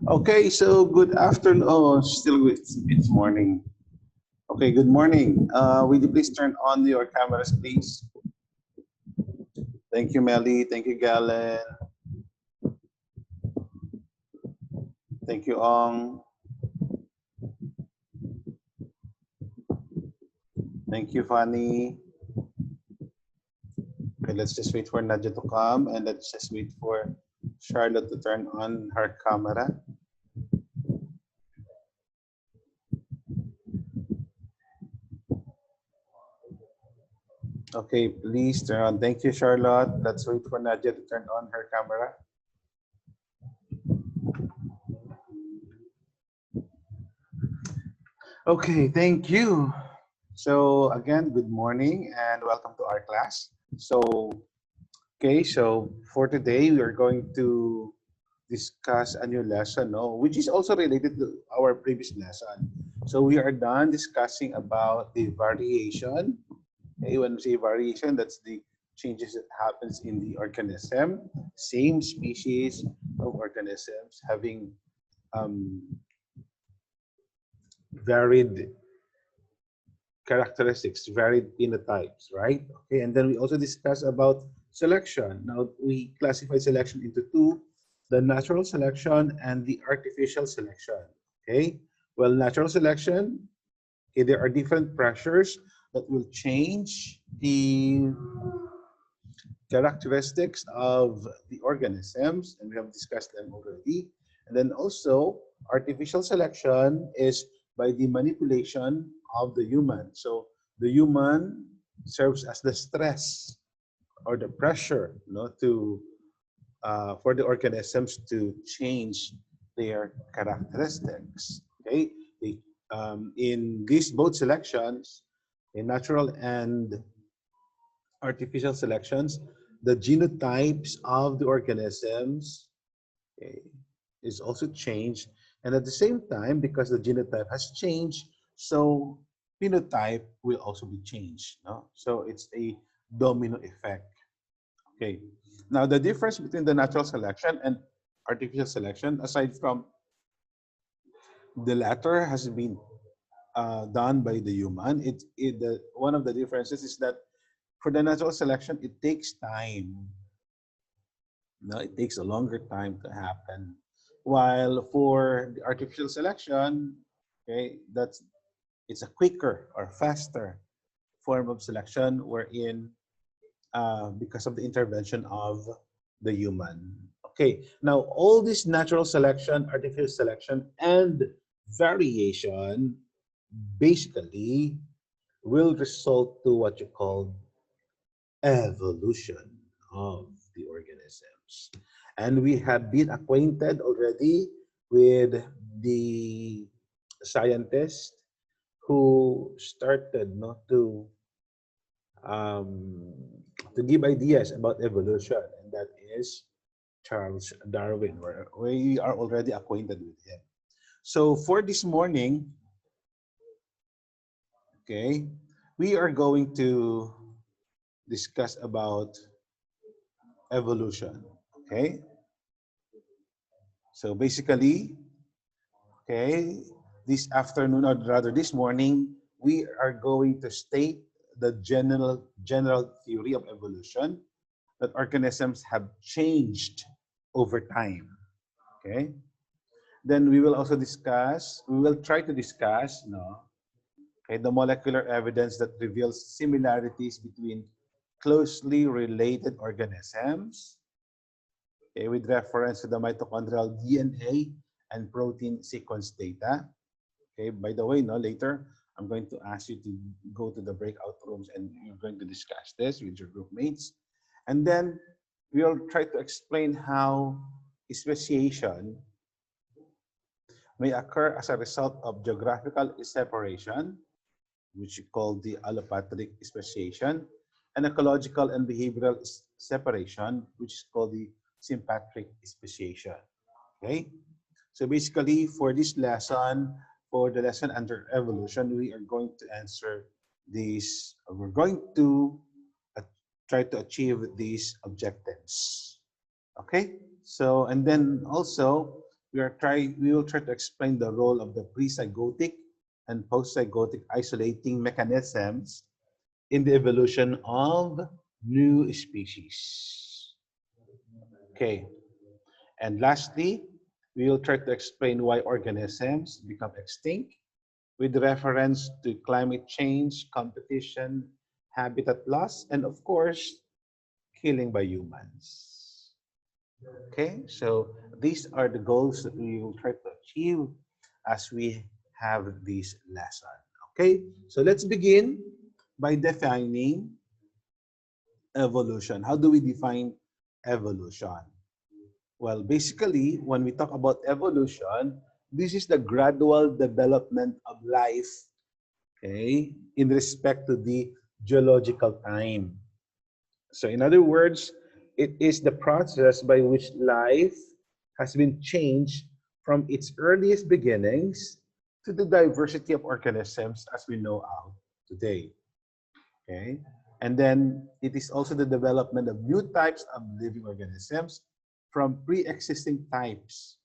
Okay, so good afternoon. Oh, still it's morning. Okay, good morning. Will you please turn on your cameras, please? Thank you, Melly. Thank you, Galen. Thank you, Ong. Thank you, Fanny. Okay, let's just wait for Nadia to come and let's just wait for Charlotte to turn on her camera. Okay, please turn on. Thank you, Charlotte. Let's wait for Nadia to turn on her camera. Okay, thank you. So again, good morning and welcome to our class. So for today, we are going to discuss a new lesson, no, which is also related to our previous lesson. So we are done discussing about the variation. Okay, when we say variation, that's the changes that happens in the organism. Same species of organisms having um, varied characteristics, varied phenotypes, right? Okay, and then we also discuss about selection. Now we classify selection into two, the natural selection and the artificial selection. Okay, well, natural selection, okay, there are different pressures that will change the characteristics of the organisms, and we have discussed them already. And then also, artificial selection is by the manipulation of the human. So the human serves as the stress or the pressure, to for the organisms to change their characteristics. Okay, in these both selections, in natural and artificial selections, the genotypes of the organisms, okay, is also changed. And at the same time, because the genotype has changed, so phenotype will also be changed. No? So it's a domino effect. Okay. Now the difference between the natural selection and artificial selection, aside from the latter has been done by the human, one of the differences is that for the natural selection, it takes time. No, it takes a longer time to happen. While for the artificial selection, okay, it's a quicker or faster form of selection wherein because of the intervention of the human. Okay, now all this natural selection, artificial selection, and variation basically will result to what you call evolution of the organisms. And we have been acquainted already with the scientist who started not um, to give ideas about evolution, and that is Charles Darwin. We are already acquainted with him. So for this morning, okay, we are going to discuss about evolution. Okay, so basically, okay, this afternoon or rather this morning, we are going to state the general theory of evolution that organisms have changed over time. Okay, then we will also discuss. We will try to discuss, okay, the molecular evidence that reveals similarities between closely related organisms, okay, with reference to the mitochondrial DNA and protein sequence data. Okay, by the way, later I'm going to ask you to go to the breakout rooms and you're going to discuss this with your group mates. And then we'll try to explain how speciation may occur as a result of geographical separation, which we call the allopatric speciation, and ecological and behavioral separation, which is called the sympatric speciation. Okay? So basically, for this lesson, for the lesson under evolution, we are going to answer these, we're going to try to achieve these objectives. Okay? So, and then also, we will try to explain the role of the pre-zygotic and post-zygotic isolating mechanisms in the evolution of new species. Okay. And lastly, we will try to explain why organisms become extinct with reference to climate change, competition, habitat loss, and of course, killing by humans. Okay, so these are the goals that we will try to achieve as we have this lesson. Okay, so let's begin by defining evolution. How do we define evolution? Well, basically, when we talk about evolution, this is the gradual development of life, okay, in respect to the geological time. So, in other words, it is the process by which life has been changed from its earliest beginnings to the diversity of organisms as we know of today. Okay, and then it is also the development of new types of living organisms from pre-existing types,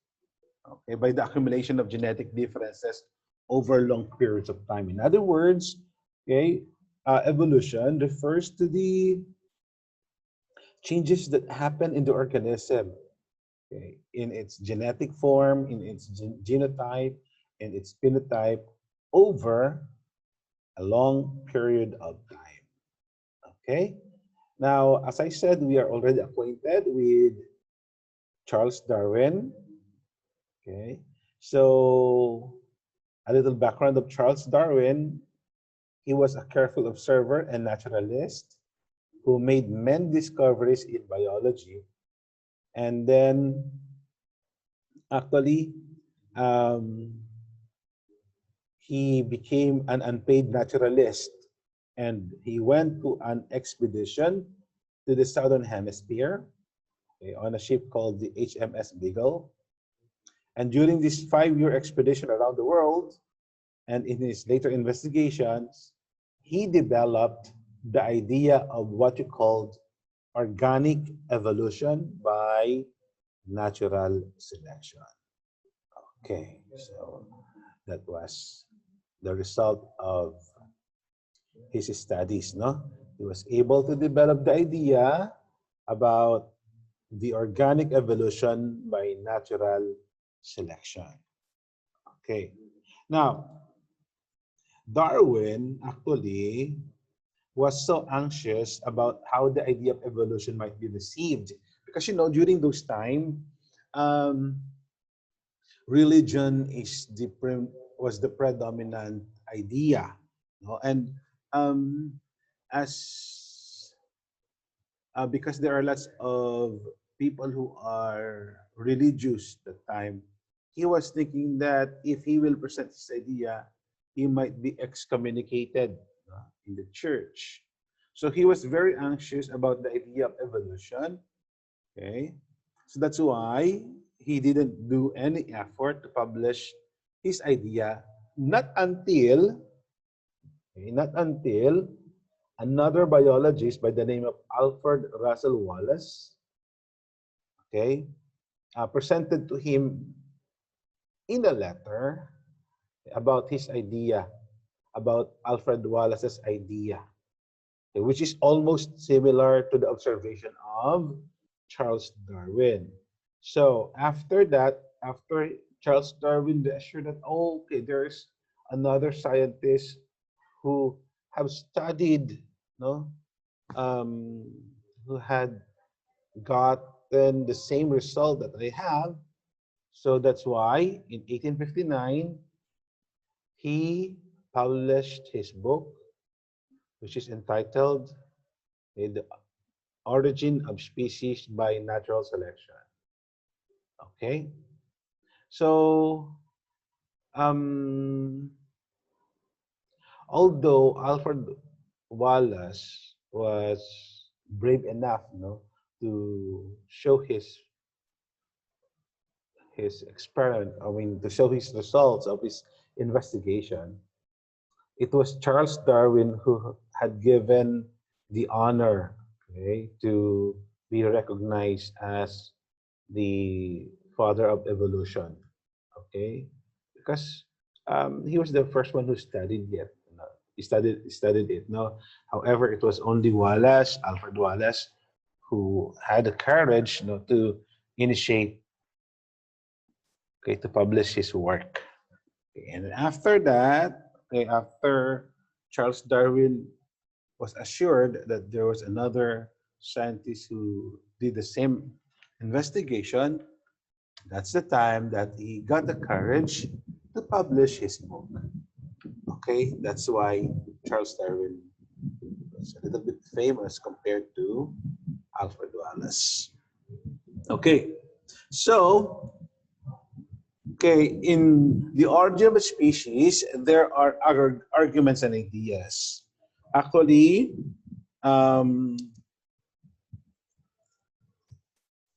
okay, by the accumulation of genetic differences over long periods of time. In other words, okay, evolution refers to the changes that happen in the organism, okay, in its genetic form, in its genotype, in its phenotype over a long period of time. Okay. Now, as I said, we are already acquainted with Charles Darwin. Okay. So, a little background of Charles Darwin. He was a careful observer and naturalist who made many discoveries in biology. And then, actually, um, he became an unpaid naturalist and he went to an expedition to the southern hemisphere, okay, on a ship called the HMS Beagle. And during this 5-year expedition around the world, and in his later investigations, he developed the idea of what you called organic evolution by natural selection. Okay, so that was the result of his studies, no? He was able to develop the idea about the organic evolution by natural selection. Okay. Now, Darwin actually was so anxious about how the idea of evolution might be received because during those time, um, religion was the predominant idea, and um, as because there are lots of people who are religious at the time, he was thinking that if he will present his idea, he might be excommunicated in the church. So he was very anxious about the idea of evolution. Okay, so that's why he didn't do any effort to publish his idea. Not until another biologist by the name of Alfred Russel Wallace, okay, presented to him in a letter about his idea, about Alfred Wallace's idea, okay, which is almost similar to the observation of Charles Darwin. So after that, after Charles Darwin assured that, oh, okay, there's another scientist who have studied, no, um, who had gotten the same result that I have. So that's why in 1859, he published his book, which is entitled The Origin of Species by Natural Selection. Okay? So, um, although Alfred Wallace was brave enough, to show his experiment, to show his results of his investigation, it was Charles Darwin who had given the honor, okay, to be recognized as the father of evolution. Okay, because he was the first one who studied it. He studied it. No, however, it was only Wallace, Alfred Wallace, who had the courage, to initiate, okay, to publish his work. Okay, and after that, okay, after Charles Darwin was assured that there was another scientist who did the same investigation, that's the time that he got the courage to publish his book. Okay, that's why Charles Darwin was a little bit famous compared to Alfred Wallace. Okay, so, okay, in the origin of a species, there are other arguments and ideas. Actually, um,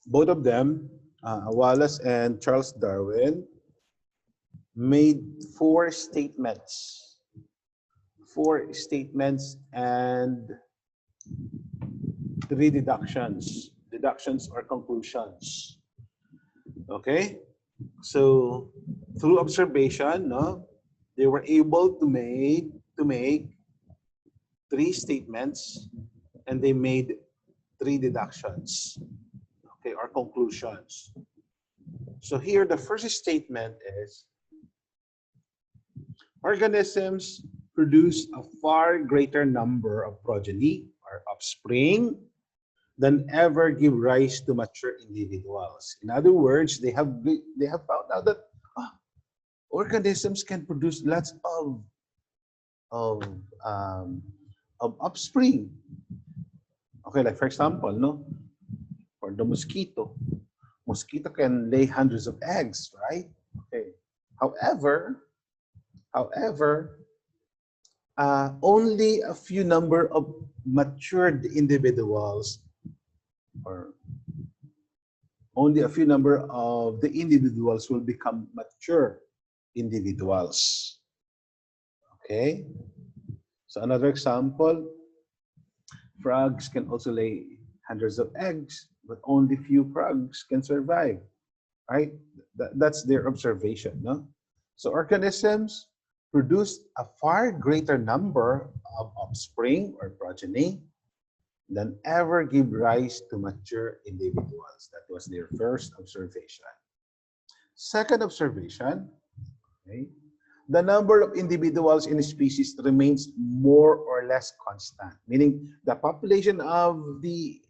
both of them, Wallace and Charles Darwin, made four statements and three deductions or conclusions. Okay, so through observation, no, they were able to make three statements, and they made three deductions, okay, or conclusions. So here, the first statement is organisms produce a far greater number of progeny or offspring than ever give rise to mature individuals. In other words, they have found out that organisms can produce lots of um, of offspring. Okay, like for example, no, for the mosquito can lay hundreds of eggs, right? Okay. However, only a few number of matured individuals, or only a few number of the individuals will become mature individuals. Okay. So another example, frogs can also lay hundreds of eggs, but only few frogs can survive, right? That's their observation, no? So organisms produce a far greater number of offspring or progeny than ever give rise to mature individuals. That was their first observation. Second observation, okay, the number of individuals in a species remains more or less constant, meaning the population of the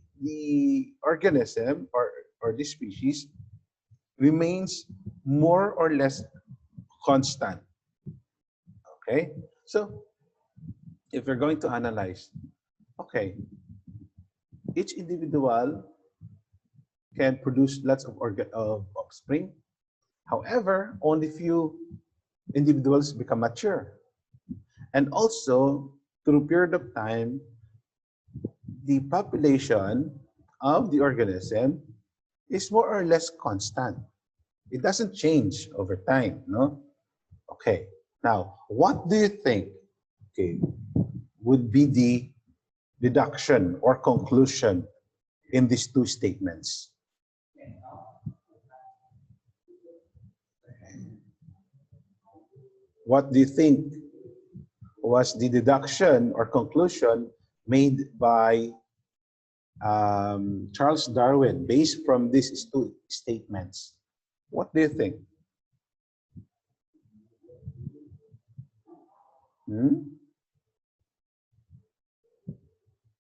organism or the species remains more or less constant. Okay, so if we're going to analyze, okay, each individual can produce lots of offspring. However, only few individuals become mature. And also, through a period of time, the population of the organism is more or less constant. It doesn't change over time, no? Okay, now, what do you think, okay, would be the deduction or conclusion in these two statements? What do you think was the deduction or conclusion made by Charles Darwin based from these two statements? What do you think?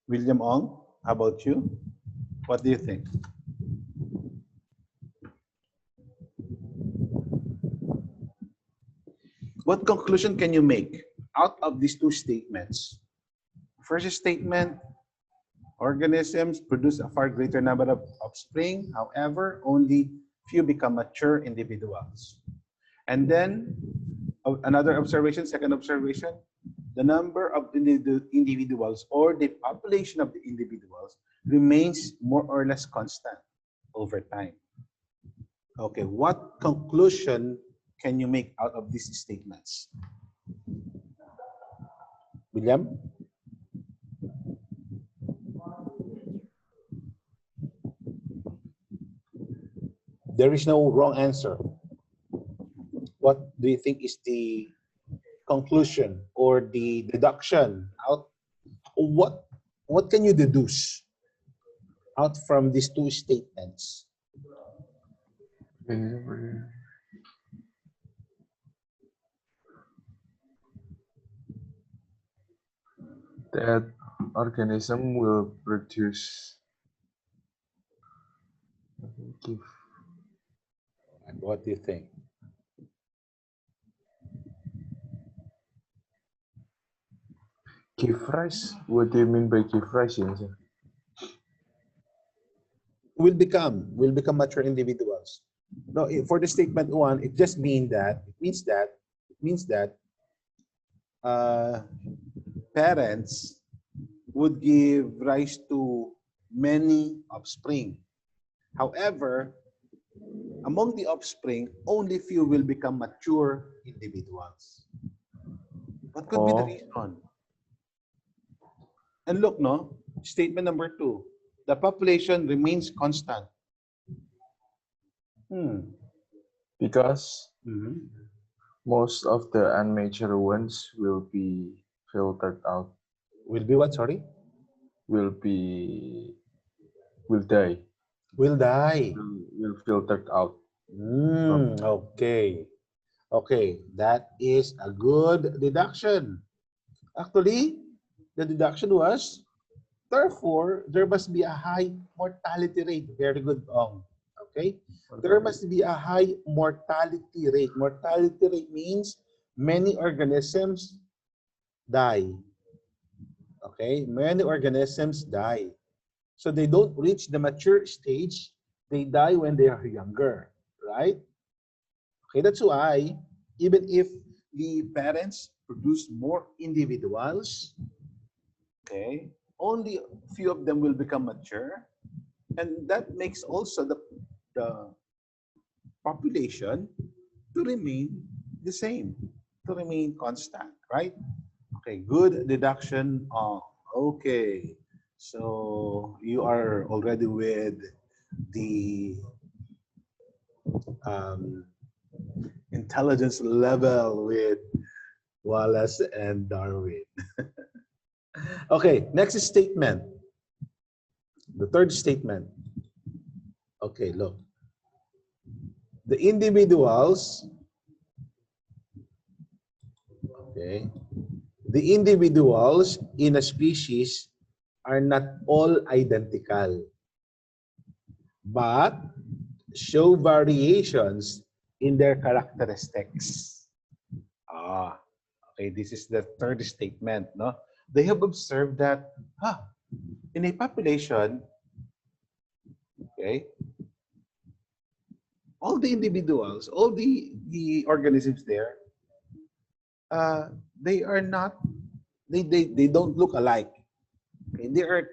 William Ong, how about you? What do you think? What conclusion can you make out of these two statements? First statement, organisms produce a far greater number of offspring. However, only few become mature individuals. And then another observation, second observation, the number of individuals or the population of the individuals remains more or less constant over time. Okay, what conclusion can you make out of these statements? William? There is no wrong answer. What do you think is the conclusion or the deduction out? What can you deduce out from these two statements? That organism will produce give And what do you think? give rise. What do you mean by give rise, Yansa? Will become mature individuals. No, for the statement one, it just means that parents would give rise to many offspring. However, among the offspring, only few will become mature individuals. What could be the reason? And look, no, statement number two, the population remains constant. Because Mhm. most of the unmature ones will be filtered out. Will be what, sorry? Will die. Will die. Will filtered out. Okay. Okay, that is a good deduction. Actually, the deduction was, therefore, there must be a high mortality rate. Very good, Ong. Okay? There must be a high mortality rate. Mortality rate means many organisms die. Okay? Many organisms die. So they don't reach the mature stage. They die when they are younger, right? Okay, that's why even if the parents produce more individuals, okay, only a few of them will become mature, and that makes also the population to remain the same, to remain constant, right? Okay, good deduction. Okay, so you are already with the um, intelligence level with Wallace and Darwin. Okay, next statement. The third statement. Okay, look. The individuals, okay, the individuals in a species are not all identical, but show variations in their characteristics. Okay, this is the third statement. No, they have observed that in a population, okay, all the individuals, all the organisms there, they are not, they don't look alike. Okay, there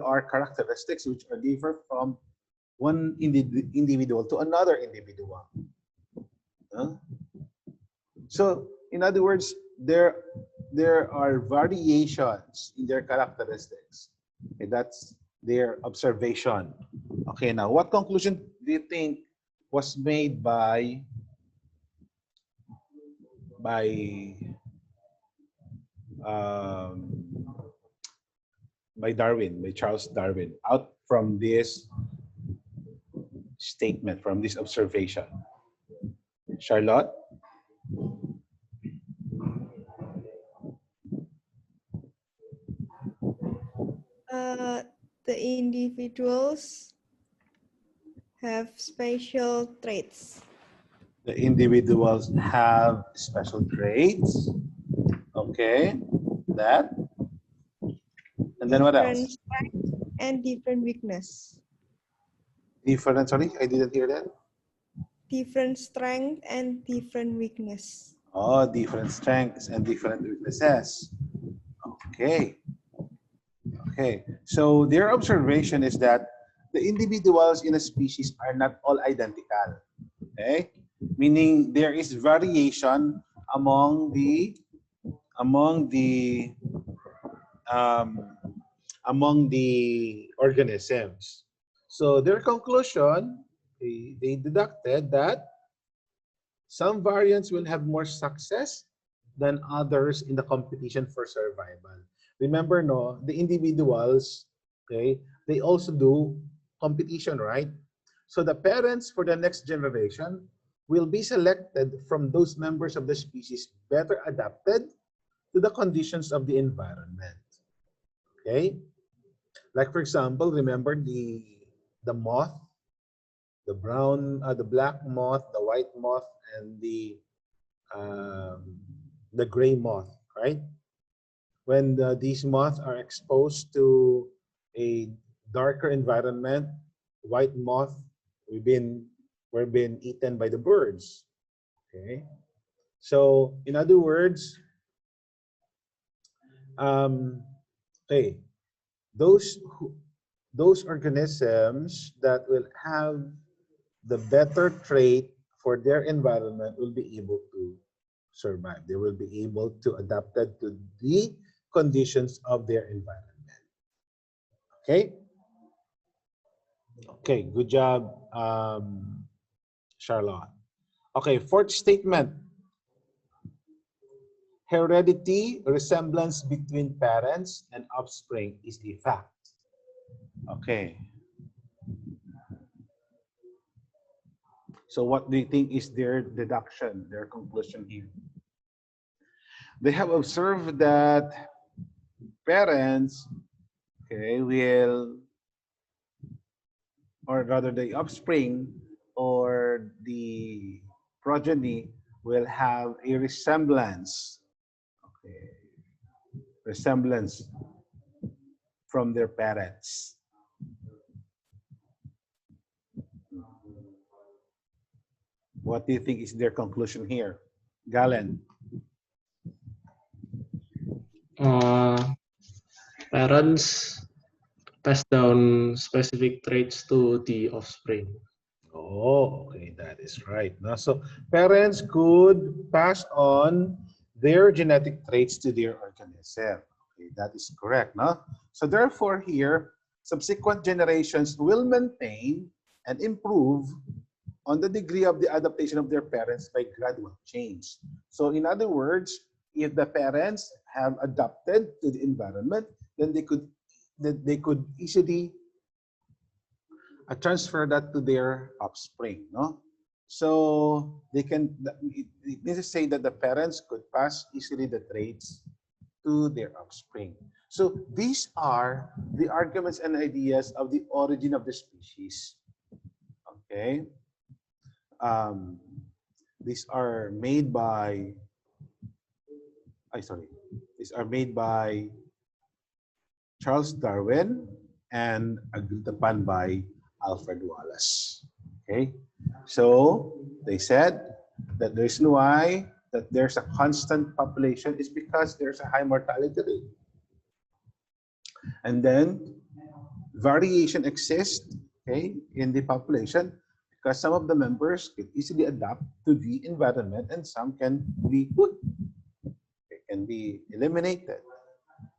are characteristics which are different from one individual to another individual. So, in other words, there are variations in their characteristics. Okay, that's their observation. Okay, now what conclusion do you think was made by um, Darwin, by Charles Darwin, out from this statement, from this observation? Charlotte? The individuals have special traits. The individuals have special traits. Okay, that. And then what else? Different strength and different weakness. Different, sorry, I didn't hear that. Different strength and different weakness. Oh, different strengths and different weaknesses. Okay. Okay. So their observation is that the individuals in a species are not all identical. Okay? Meaning there is variation among the organisms. So their conclusion they deducted that some variants will have more success than others in the competition for survival. Remember, no, the individuals, okay, they also do competition, right? So the parents for the next generation will be selected from those members of the species better adapted to the conditions of the environment. Okay? Like for example, remember the moth, the brown, the black moth, the white moth, and um, the gray moth, right? When these moths are exposed to a darker environment, white moth, we're being eaten by the birds. Okay, so in other words, um, okay, those those organisms that will have the better trait for their environment will be able to survive. They will be able to adapt it to the conditions of their environment. Okay? Okay, good job, Charlotte. Okay, fourth statement. Heredity, resemblance between parents and offspring is a fact. Okay. So what do you think is their deduction, their conclusion here? They have observed that parents, okay, will, or rather the offspring or the progeny will have a resemblance, okay, resemblance from their parents. What do you think is their conclusion here? Galen? Parents pass down specific traits to the offspring. Oh, okay, that is right. Now, so parents could pass on their genetic traits to their organism. Okay, that is correct, no? So therefore here, subsequent generations will maintain and improve on the degree of the adaptation of their parents by gradual change. So in other words, if the parents have adapted to the environment, then they could easily transfer that to their offspring, no? So they can, it means to say that the parents could pass easily the traits to their offspring. So these are the arguments and ideas of the origin of the species. Okay. These are made by, these are made by Charles Darwin and agreed upon by Alfred Wallace. Okay, so they said that the reason why that there's a constant population is because there's a high mortality rate. And then variation exists, okay, in the population because some of the members can easily adapt to the environment and some can be put, they can be eliminated.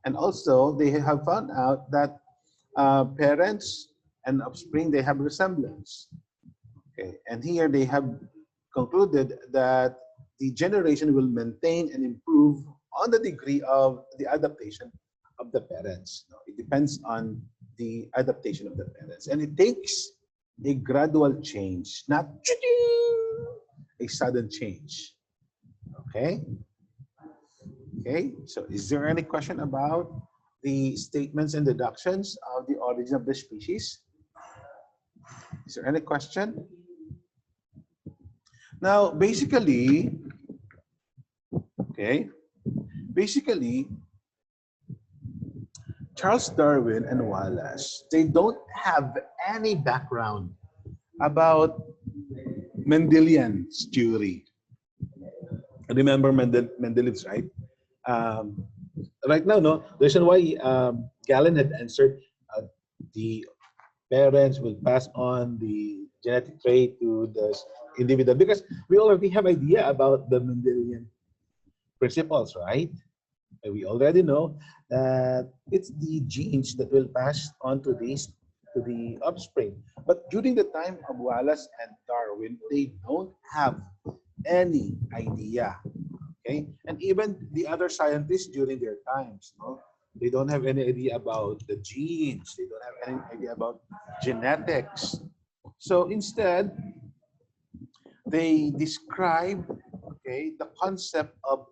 And also they have found out that parents and offspring, they have resemblance. Okay, and here they have concluded that the generation will maintain and improve on the degree of the adaptation of the parents. No, it depends on the adaptation of the parents, and it takes a gradual change, not a sudden change. Okay. Okay. So, is there any question about the statements and deductions of the origin of the species? Is there any question? Now, basically, okay, basically, Charles Darwin and Wallace, they don't have any background about Mendelian's theory. Remember Mendeleev's, right? Right now, no, the reason why Galen had answered the parents will pass on the genetic trait to the individual because we already have idea about the Mendelian principles, right? And we already know that it's the genes that will pass on to these to the offspring. But during the time of Wallace and Darwin, they don't have any idea. Okay, and even the other scientists during their times, no, they don't have any idea about the genes. They don't have any idea about genetics. So instead, they describe, okay, the concept of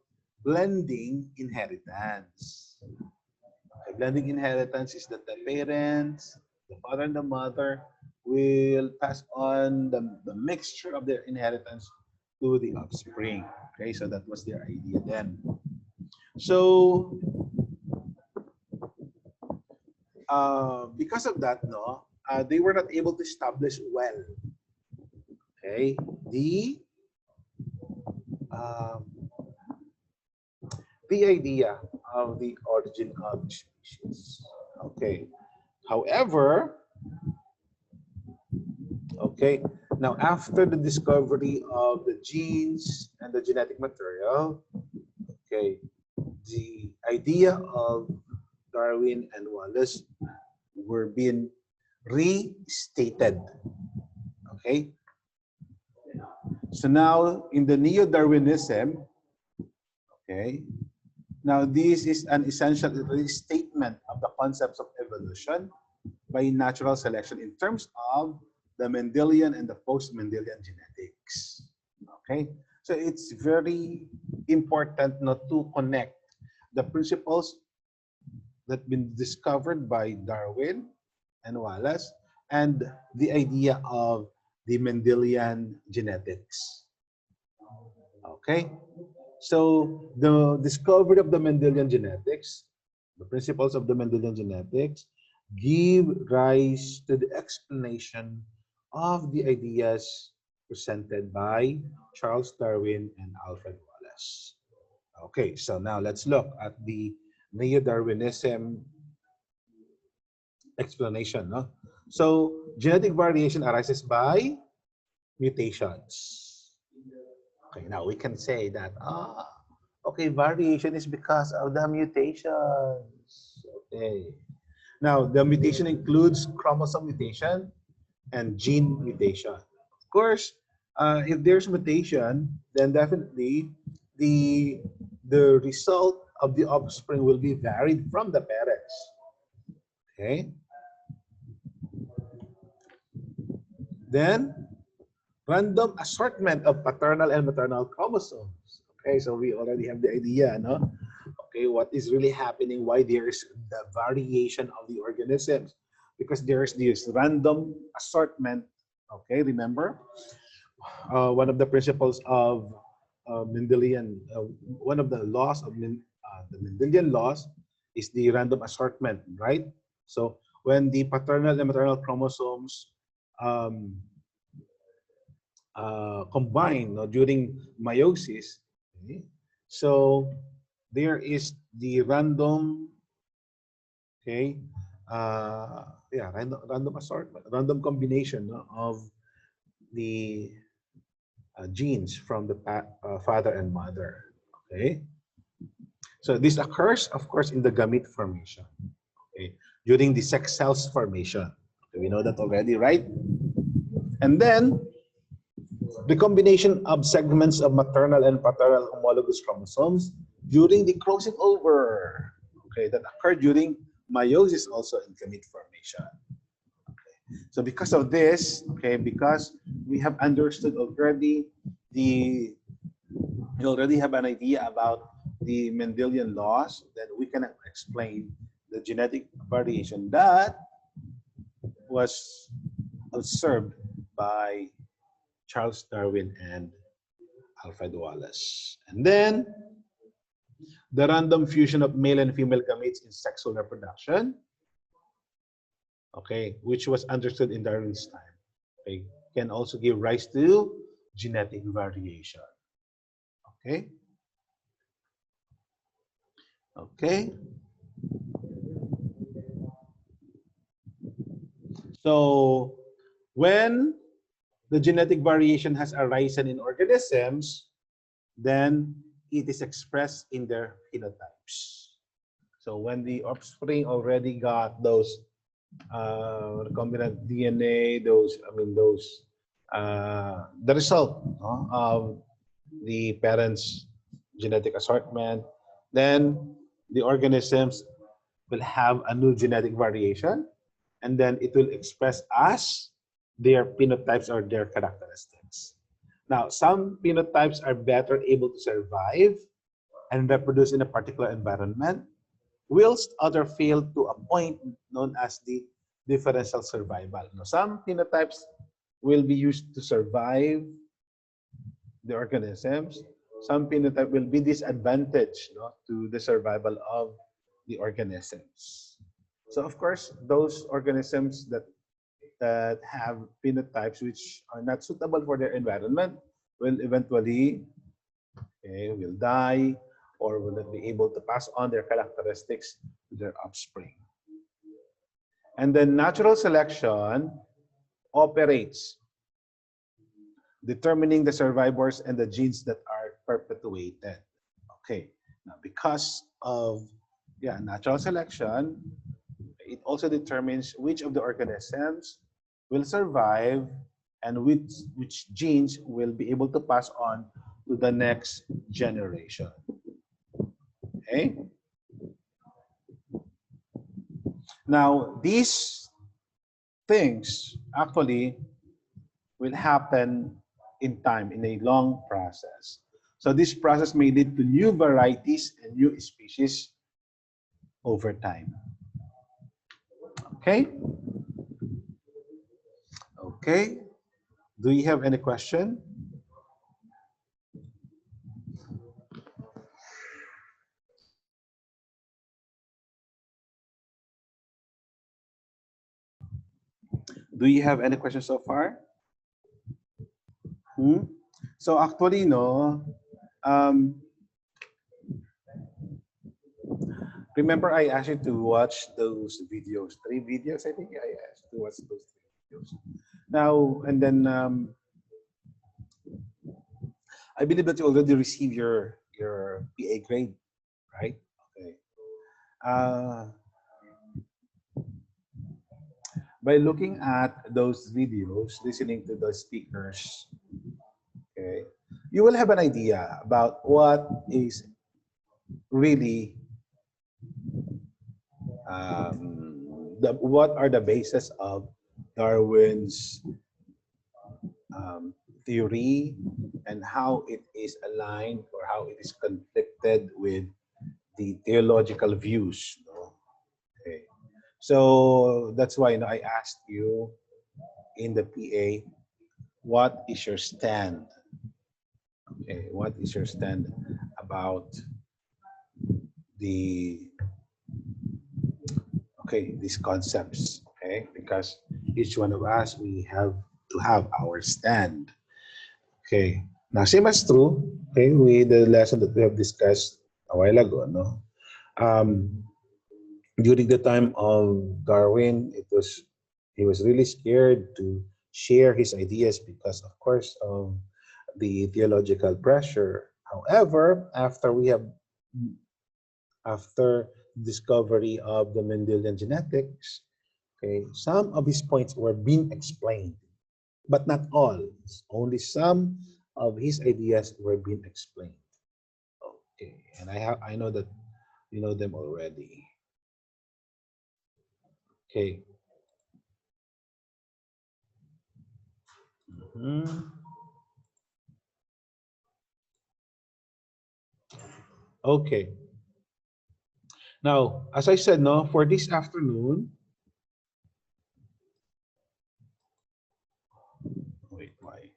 blending inheritance. Okay, blending inheritance is that the parents, the father and the mother, will pass on the mixture of their inheritance to the offspring. Okay, so that was their idea then. So, because of that, no, they were not able to establish well, okay, um, the idea of the origin of the species. Okay. However, okay, now after the discovery of the genes and the genetic material, okay, the idea of Darwin and Wallace were being restated. Okay. So now in the Neo-Darwinism, okay, now this is an essential restatement of the concepts of evolution by natural selection in terms of the Mendelian and the post-Mendelian genetics. Okay, so it's very important not to connect the principles that been discovered by Darwin and Wallace and the idea of the Mendelian genetics. Okay, so the discovery of the Mendelian genetics, the principles of the Mendelian genetics, give rise to the explanation of the ideas presented by Charles Darwin and Alfred Wallace. Okay, so now let's look at the Neo-Darwinism explanation. No? So genetic variation arises by mutations. Okay, now we can say that, okay, variation is because of the mutations. Okay. Now, the mutation includes chromosome mutation and gene mutation. Of course, if there's mutation, then definitely the result of the offspring will be varied from the parents. Okay. Then, random assortment of paternal and maternal chromosomes. Okay, so we already have the idea, no? Okay, what is really happening, why there's the variation of the organisms, because there's this random assortment. Okay, remember one of the principles of Mendelian, one of the laws of the Mendelian laws is the random assortment, right? So when the paternal and maternal chromosomes combine, no, during meiosis, okay, so there is the random, okay, yeah, random assortment, random combination, no, of the genes from the father and mother. Okay, so this occurs, of course, in the gamete formation. Okay, during the sex cells formation. Okay, we know that already, right? And then the combination of segments of maternal and paternal homologous chromosomes during the crossing over, okay, that occurred during meiosis, also in gamete formation. Okay. So because of this, okay, because we have understood already we already have an idea about the Mendelian laws, then we can explain the genetic variation that was observed by Charles Darwin and Alfred Wallace. And then the random fusion of male and female gametes in sexual reproduction, okay, which was understood in Darwin's time, okay, can also give rise to genetic variation. Okay. Okay. So when the genetic variation has arisen in organisms, then it is expressed in their phenotypes. So when the offspring already got those recombinant DNA, the result, no, of the parents' genetic assortment, then the organisms will have a new genetic variation, and then it will express as their phenotypes or their characteristics. Now, some phenotypes are better able to survive and reproduce in a particular environment, whilst others fail to a point known as the differential survival. Now, some phenotypes will be used to survive the organisms. Some phenotype will be disadvantaged, no, to the survival of the organisms. So, of course, those organisms that have phenotypes which are not suitable for their environment will eventually, okay, will die or will not be able to pass on their characteristics to their offspring. And then natural selection operates determining the survivors and the genes that are perpetuated. Okay, now because of natural selection, it also determines which of the organisms will survive and which genes will be able to pass on to the next generation. Okay. Now, these things actually will happen in time, in a long process. So this process may lead to new varieties and new species over time. Okay? Okay. Do you have any question? Do you have any questions so far? So actually, no. Remember, I asked you to watch those videos, 3 videos. I think I asked you to watch those 3 videos. Now and then, I believe that you already received your PA grade, right? Okay. By looking at those videos, listening to the speakers, okay, you will have an idea about what is really what are the basis of Darwin's theory and how it is aligned or how it is conflicted with the theological views. No? Okay. So that's why I asked you in the PA, what is your stand? Okay, what is your stand about these concepts? Okay, because each one of us, we have to have our stand. Okay, now same as true. Okay, the lesson that we have discussed a while ago, no. During the time of Darwin, he was really scared to share his ideas because, of course, of the theological pressure. However, after discovery of the Mendelian genetics, okay, some of his points were being explained, but not all. Only some of his ideas were being explained. Okay, and I know that you know them already. Okay. Okay. Now, as I said, no, for this afternoon, wait, why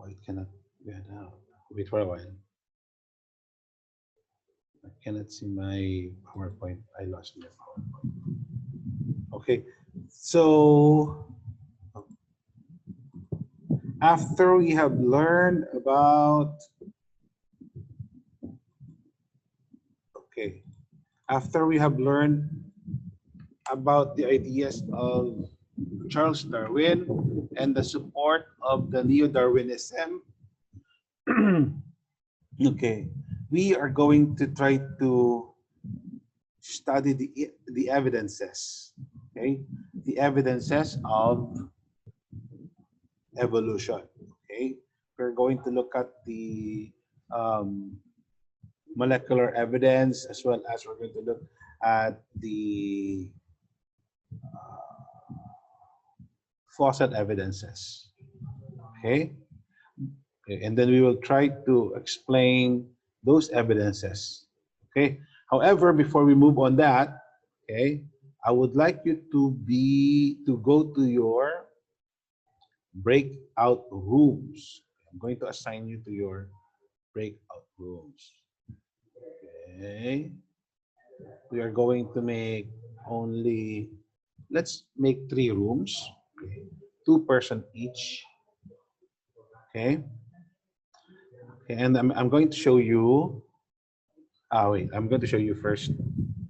it cannot get out? Wait for a while. I cannot see my PowerPoint. I lost my PowerPoint. Okay, so after we have learned about, after we have learned about the ideas of Charles Darwin and the support of the Neo-Darwinism, okay, we are going to try to study the evidences Okay, the evidences of evolution. Okay, we're going to look at the molecular evidence as well as we're going to look at the fossil evidences. Okay? Okay, and then we will try to explain those evidences. Okay. However, before we move on that, okay, I would like you to go to your breakout rooms. I'm going to assign you to your breakout rooms. Okay. We are going to make only, let's make 3 rooms. Okay. 2 person each. Okay. Okay. And I'm going to show you, wait, I'm going to show you first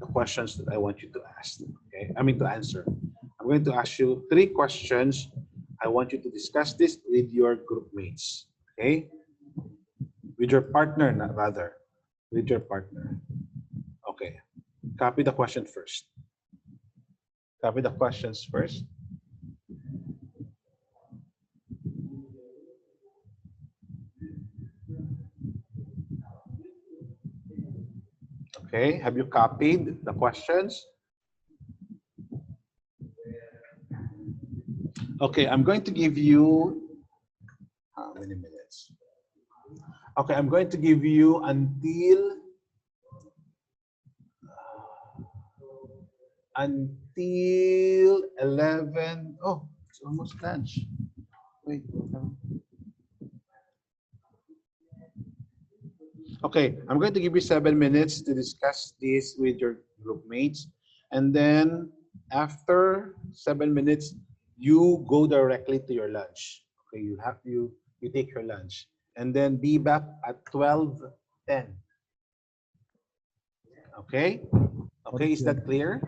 the questions that I want you to ask. Okay. I mean to answer. I'm going to ask you 3 questions. I want you to discuss this with your group mates. Okay. With your partner, not rather. With your partner. Okay. Copy the question first. Copy the questions first. Okay, have you copied the questions? Okay, I'm going to give you, how many minutes? Okay, I'm going to give you until 11. Oh, it's almost lunch. Wait. Okay, I'm going to give you 7 minutes to discuss this with your group mates. And then after 7 minutes, you go directly to your lunch. Okay, you take your lunch. And then be back at 12:10. Okay? Okay, is that clear?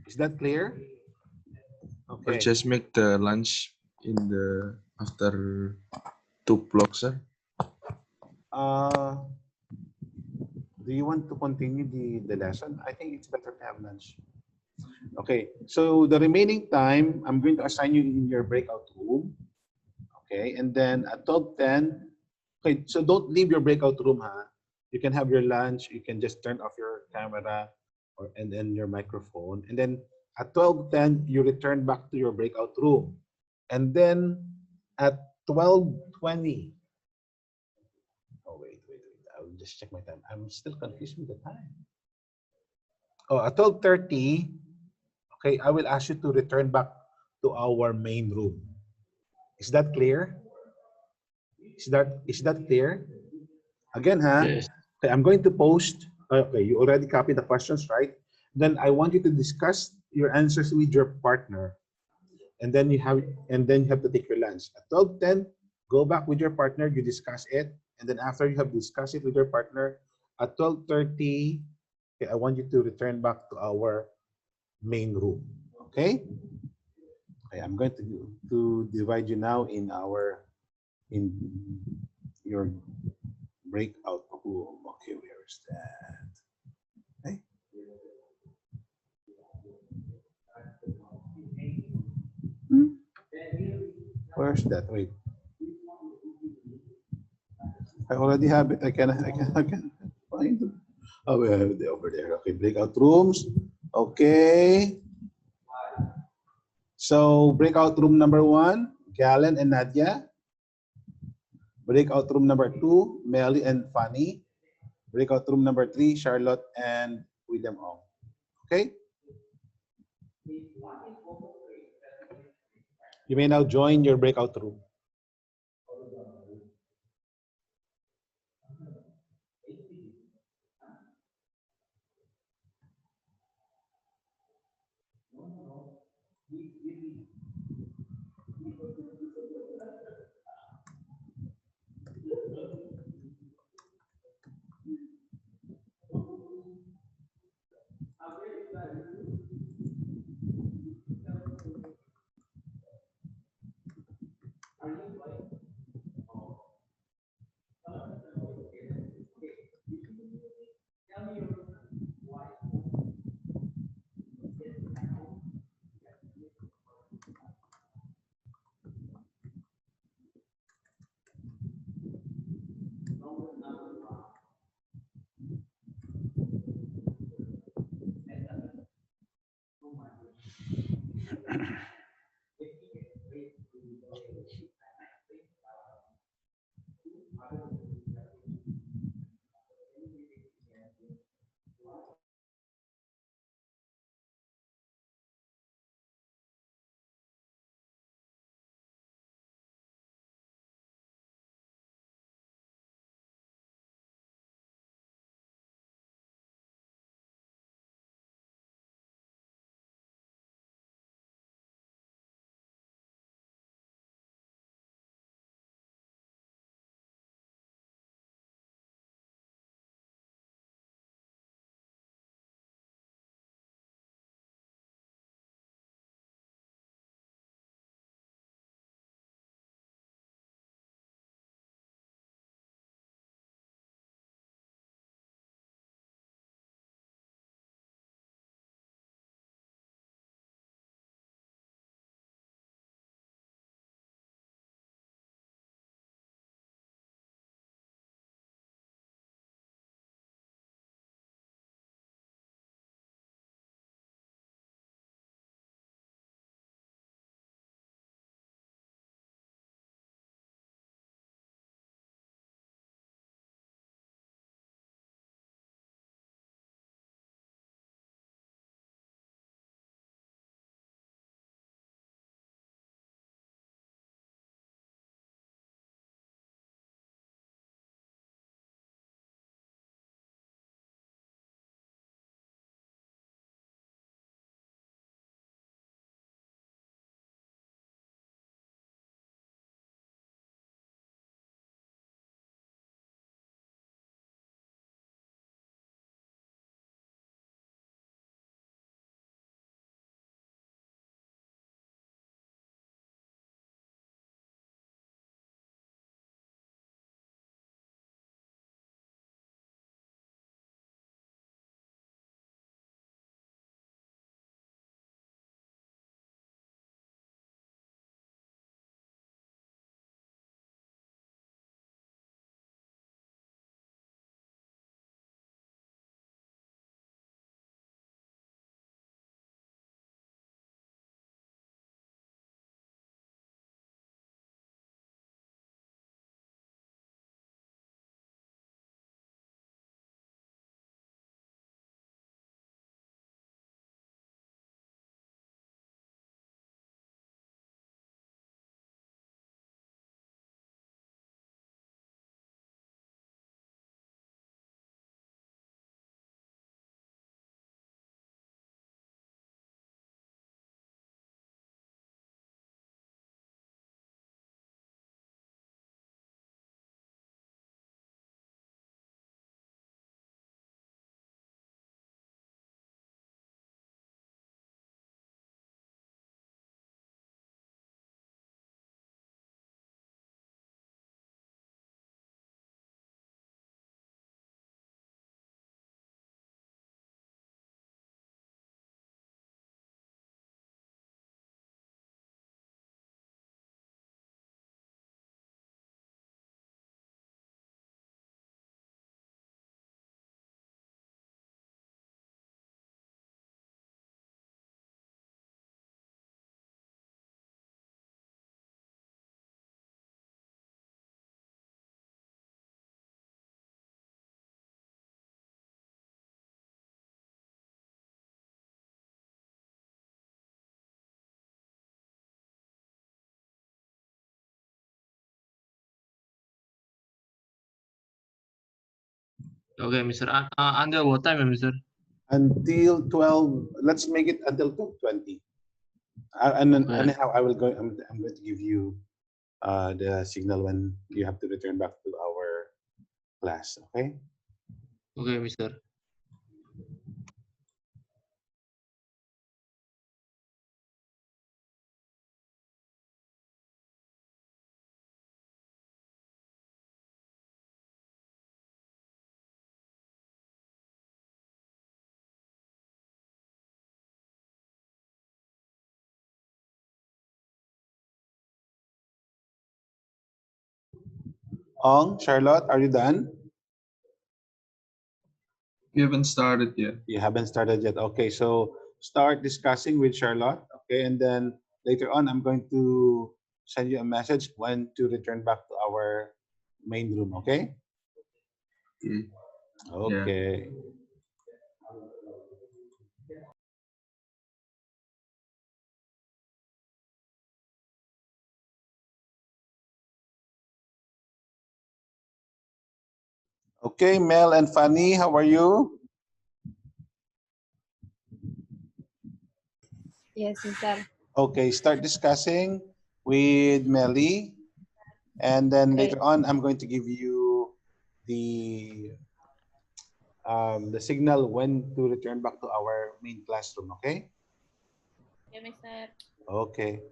Is that clear? Or Okay. just make the lunch in the after 2 o'clock, sir. Do you want to continue the lesson? I think it's better to have lunch. Okay, so the remaining time, I'm going to assign you in your breakout room. Okay, and then at 12:10, okay, so don't leave your breakout room, huh? You can have your lunch, you can just turn off your camera and then your microphone. And then at 12:10, you return back to your breakout room. And then at 12:20, oh, wait. I'll just check my time. I'm still confused with the time. Oh, at 12:30, okay, I will ask you to return back to our main room. Is that clear? Is that clear? Again, huh? Yes. Okay, I'm going to post. Okay, you already copied the questions, right? Then I want you to discuss your answers with your partner, and then you have to take your lunch. At 12:10, go back with your partner. You discuss it, and then after you have discussed it with your partner, at 12:30, okay, I want you to return back to our main room. Okay. Okay, I'm going to divide you now in your breakout room. Okay, where is that? Okay. Where's that? Wait. I already have it. I can find it. Oh, we have it over there. Okay, breakout rooms. Okay. So breakout room number 1, Galen and Nadia. Breakout room number 2, Melly and Fanny. Breakout room number 3, Charlotte and William Ong. Okay? You may now join your breakout room. Okay, Mr. Until what time, Mr.? Until 12, let's make it until 12:20. And then Okay. anyhow, I'm going to give you the signal when you have to return back to our class, okay? Okay, Mr. Ong, Charlotte, are you done? We haven't started yet. You haven't started yet. Okay, so start discussing with Charlotte, okay? And then later on, I'm going to send you a message when to return back to our main room, okay? Okay. Okay. Okay, Mel and Fanny, how are you? Yes, Mister. Okay, start discussing with Melly. And then Okay. later on, I'm going to give you the signal when to return back to our main classroom, okay? Yeah, Mister. Okay.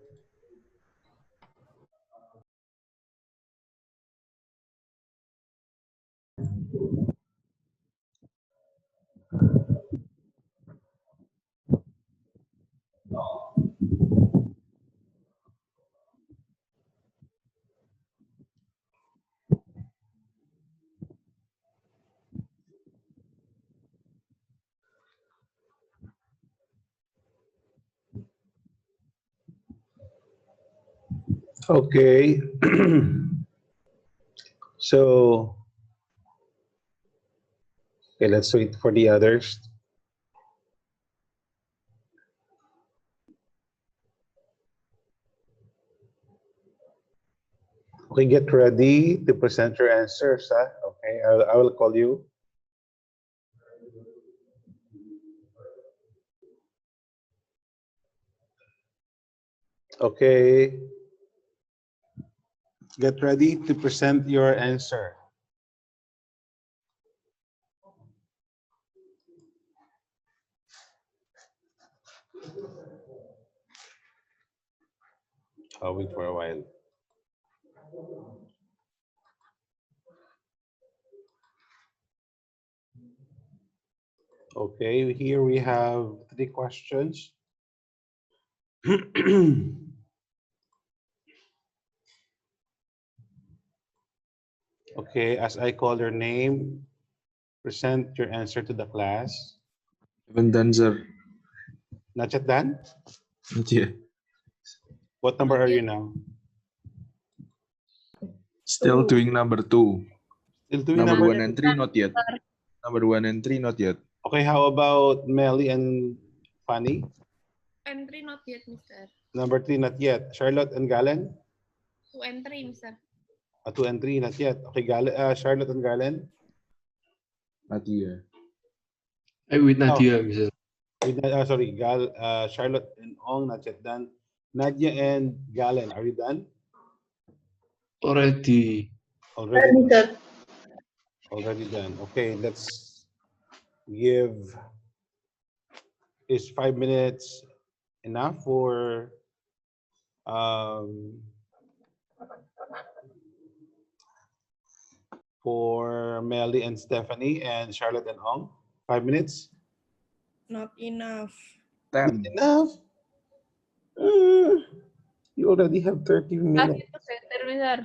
Okay. So, okay, let's wait for the others. Okay, get ready to present your answers. Huh? Okay, I will call you. Okay. Get ready to present your answer. I'll wait for a while. Okay, here we have 3 questions. Okay, as I call your name, present your answer to the class. Haven't done, sir. Not yet done? Not yet. What number are you now? Still doing number 2. Still doing Number number 1 and 3, not yet. Number 1 and 3, not yet. Okay, how about Melly and Fanny? Entry not yet, Mister. Number 3, not yet. Charlotte and Galen? 2 and 3, Mister. 2 and 3, not yet. Okay, Charlotte and Galen? Not yet. With Nadia, Mr. Sorry, Charlotte and Ong, not yet done. Nadia and Galen, are you done? Already. Already. Already done. Okay, let's give. Is 5 minutes enough for Melly and Stephanie and Charlotte and Ong? 5 minutes? Not enough. 10. Enough. You already have 30 minutes. Itu better, Mister.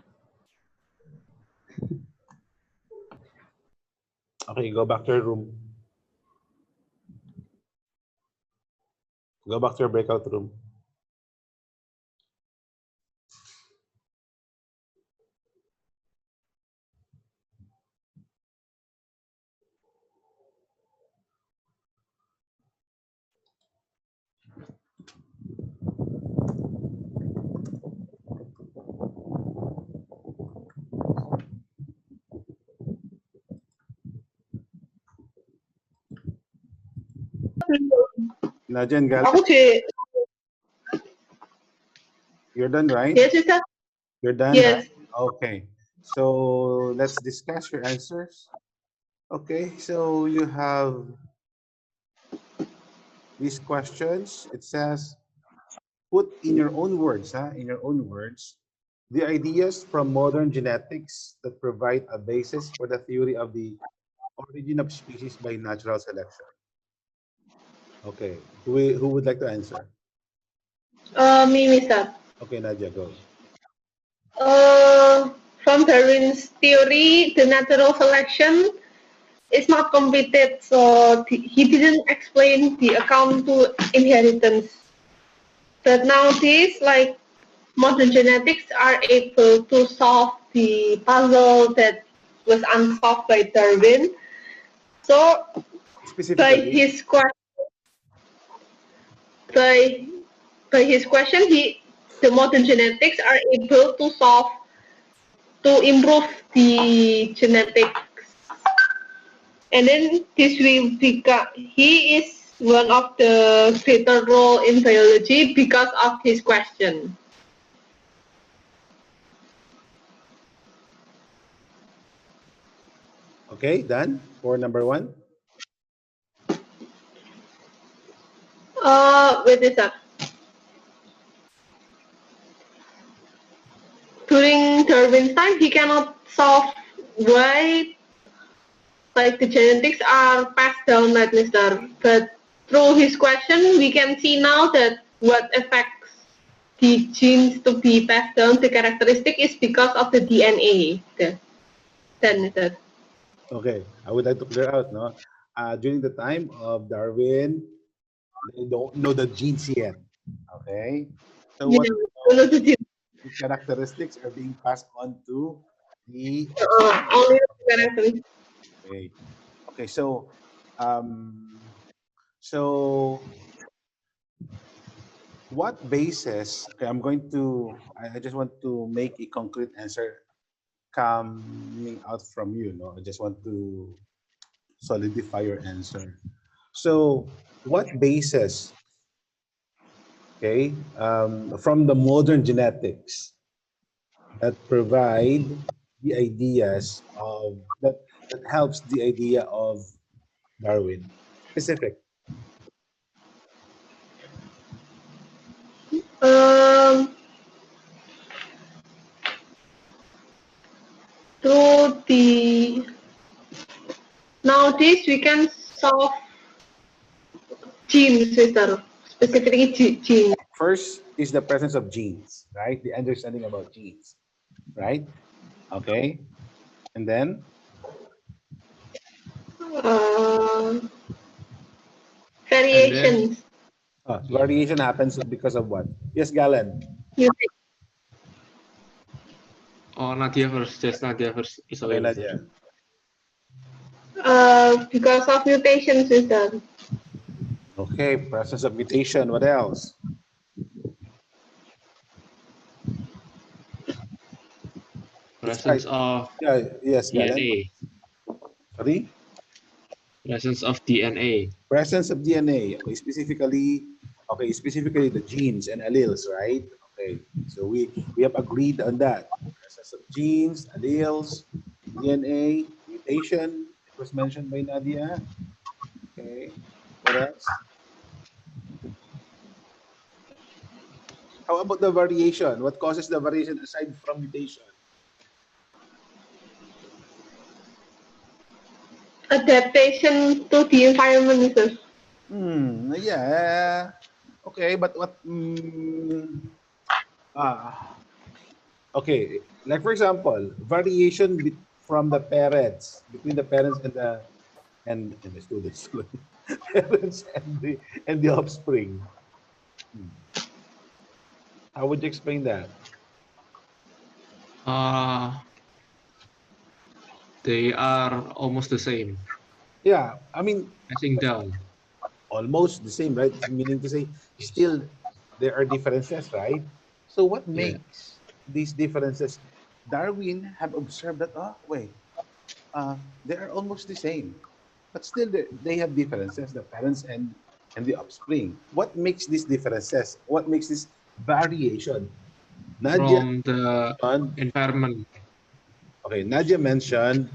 Okay, go back to your room. Go back to your breakout room. Nadia and Gal, Aku sih, you're done, right? yes, Mister. You're done, Yes. right? Okay. So let's discuss your answers. Okay, so you have these questions. It says, put in your own words, in your own words, the ideas from modern genetics that provide a basis for the theory of the origin of species by natural selection. Okay, who would like to answer? Me, Mister. Okay, Nadia, go. From Darwin's theory, the natural selection is not completed, so he didn't explain the account to inheritance. But nowadays, like modern genetics are able to solve the puzzle that was unsolved by Darwin. So by Specifically, his question, by his question, the modern genetics are able to solve to improve the genetics, and then this will become he is one of the greater role in biology because of his question. okay, done for number one. Wait is that? During Darwin's time, he cannot solve why like the genetics are passed down like Mr. But through his question, we can see now that what affects the genes to be passed down, the characteristic is because of the DNA. Then Mr. Okay, I would like to clear out, no? During the time of Darwin, they don't know the genes yet. Okay, so what we know is Yeah, the characteristics are being passed on to the only the characteristic. okay. Okay, so so what basis? Okay, I'm going to. I just want to make a concrete answer coming out from you. No, I just want to solidify your answer. So, what basis? Okay, from the modern genetics that provide the ideas of that helps the idea of Darwin. Specific. Um, through the nowadays we can solve genes, Mr. Specifically genes. First is the presence of genes, right? The understanding about genes, right? Okay, and then Uh, And then, variations. yeah. variation happens because of what? Yes, Galen. Music. Oh, Nadia first. Just Nadia first. It's Okay, okay, Mister. Nadia. Because of mutations, Mr. Okay, presence of mutation. What else? Presence Right. of Yeah. Yes, Galen. DNA. Sorry. Presence of DNA. Presence of DNA. Okay, specifically the genes and alleles, right? Okay, so we have agreed on that. Presence of genes, alleles, DNA, mutation. It was mentioned by Nadia. Okay, what else? How about the variation? What causes the variation aside from mutation? Adaptation to the environment, Mr. Yeah. Okay, but what? Okay, like for example, variation from the parents between the parents and the students, parents and the offspring. Hmm. How would you explain that? They are almost the same. Yeah, I mean Passing down. almost the same, right? Meaning to say, still there are differences, right? So what Yeah. makes these differences? Darwin have observed that. Oh, wait, they are almost the same, but still they have differences. The parents and the offspring. What makes these differences? What makes this variation? Nadia From the mentioned, environment. okay, Nadia mentioned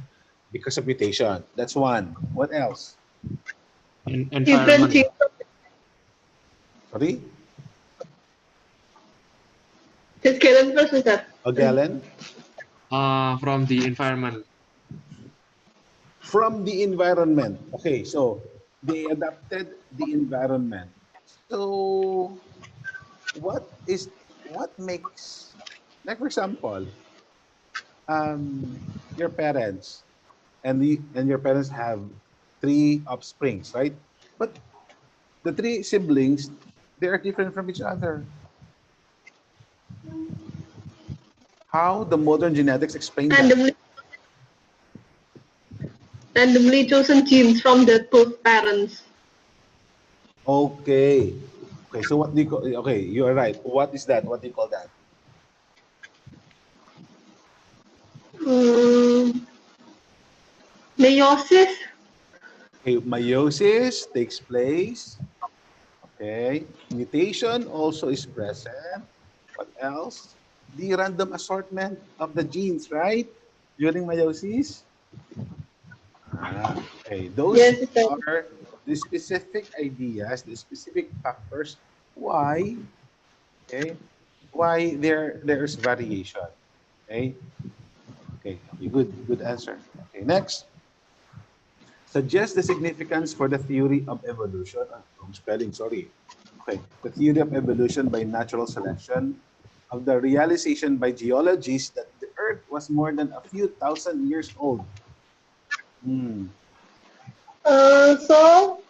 because of mutation. That's one. What else? Different Environment. genes. Sorry? Just Galen first, Mister. Galen? From the environment. From the environment. Okay, so they adapted the environment. So what makes, like for example, your parents and your parents have three offsprings, right? But the three siblings, they are different from each other. How the modern genetics explain that? Randomly chosen genes from the both parents. Okay. Okay, so what do you call, okay, you are right. What is that? What do you call that? Meiosis. Okay, meiosis takes place. Okay. Mutation also is present. What else? The random assortment of the genes, right? During meiosis. Okay. Those Yes, Mister. are the specific ideas, the specific factors why, okay, why there's variation. Okay. Okay. Okay. Good answer. Okay. Next. Suggest the significance for the theory of evolution. Wrong spelling, sorry. Okay. The theory of evolution by natural selection of the realization by geologists that the Earth was more than a few thousand years old. So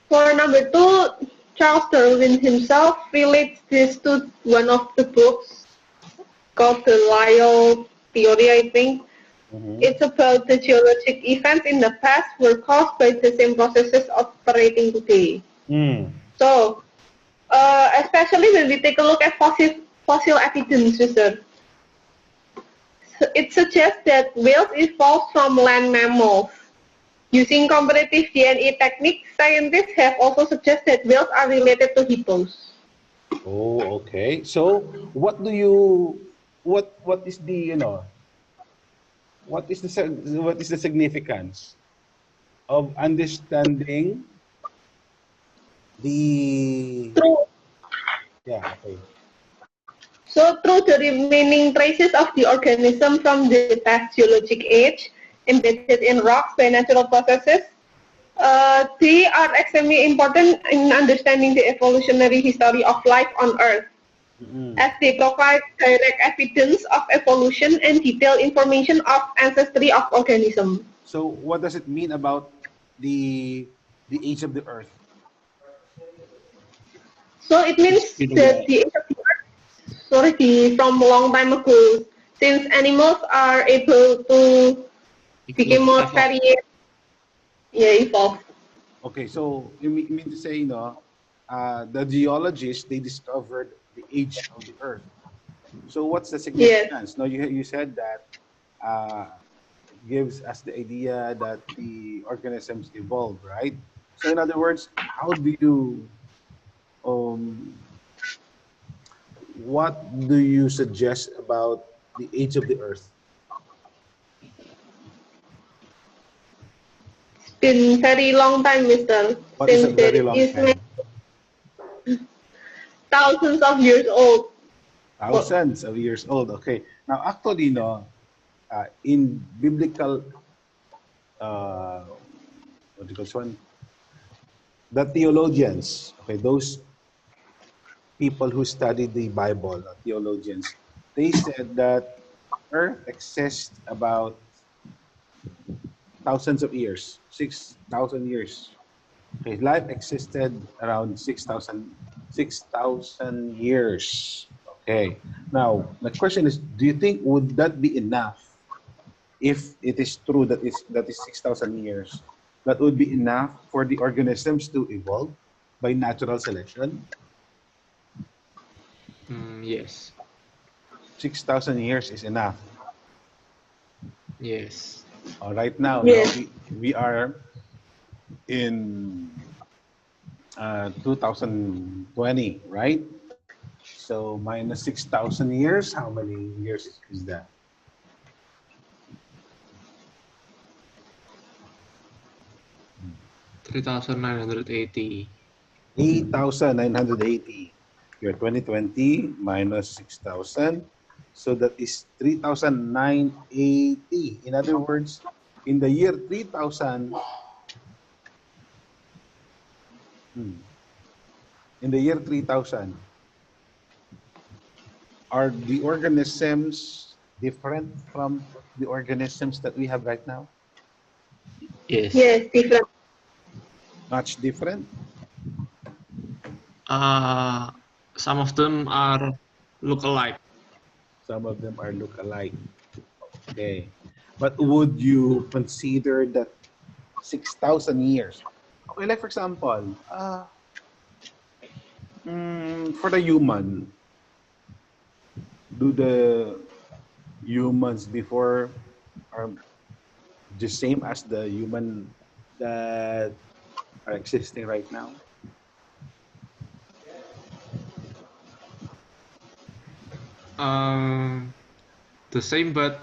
for number two, Charles Darwin himself relates this to one of the books called the Lyell Theory, I think. It's about the geologic events in the past were caused by the same processes operating today. So, especially when we take a look at fossil evidence research, it suggests that whales evolved from land mammals. Using comparative DNA techniques, scientists have also suggested whales are related to hippos. Oh, okay. So what do you what is the what is the significance of understanding the Through, yeah, okay. so through the remaining traces of the organism from the past geologic age, embedded in rocks by natural processes, they are extremely important in understanding the evolutionary history of life on Earth, as they provide direct evidence of evolution and detailed information of ancestry of organisms. So what does it mean about the age of the Earth? So it It's means been a that while. the age of the Earth is already from a long time ago, since animals are able to become more Evolve. varied, evolve. Okay, so you mean to say, the geologists, they discovered the age of the Earth. So what's the Yes. significance? No, you said that gives us the idea that the organisms evolve, right? So in other words, how do you what do you suggest about the age of the Earth? Been very long time, Mister. What is a Since very it long is time? thousands of years old. Thousands of years old. Okay. Now, actually, in biblical, what do you call this one? The theologians, okay, those people who studied the Bible, theologians, they said that Earth exists about thousands of years, 6,000 years. Okay, life existed around 6,000 years. Okay. Now, the question is, do you think would that be enough if it is true that that is 6,000 years? That would be enough for the organisms to evolve by natural selection? Yes. 6,000 years is enough. Yes. Right now, Yes. we are in 2020, right? So minus 6,000 years, how many years is that? 3,980. 8,980. Your 2020 minus 6,000. So that is 3,980. In other words, in the year 3000, in the year 3000, are the organisms different from the organisms that we have right now? Yes. Yes, different. Much different? Some of them are look alike. Some of them are look alike. Okay. But would you consider that 6,000 years? Okay, like for example, for the human, do the humans before are the same as the human that are existing right now? The same, but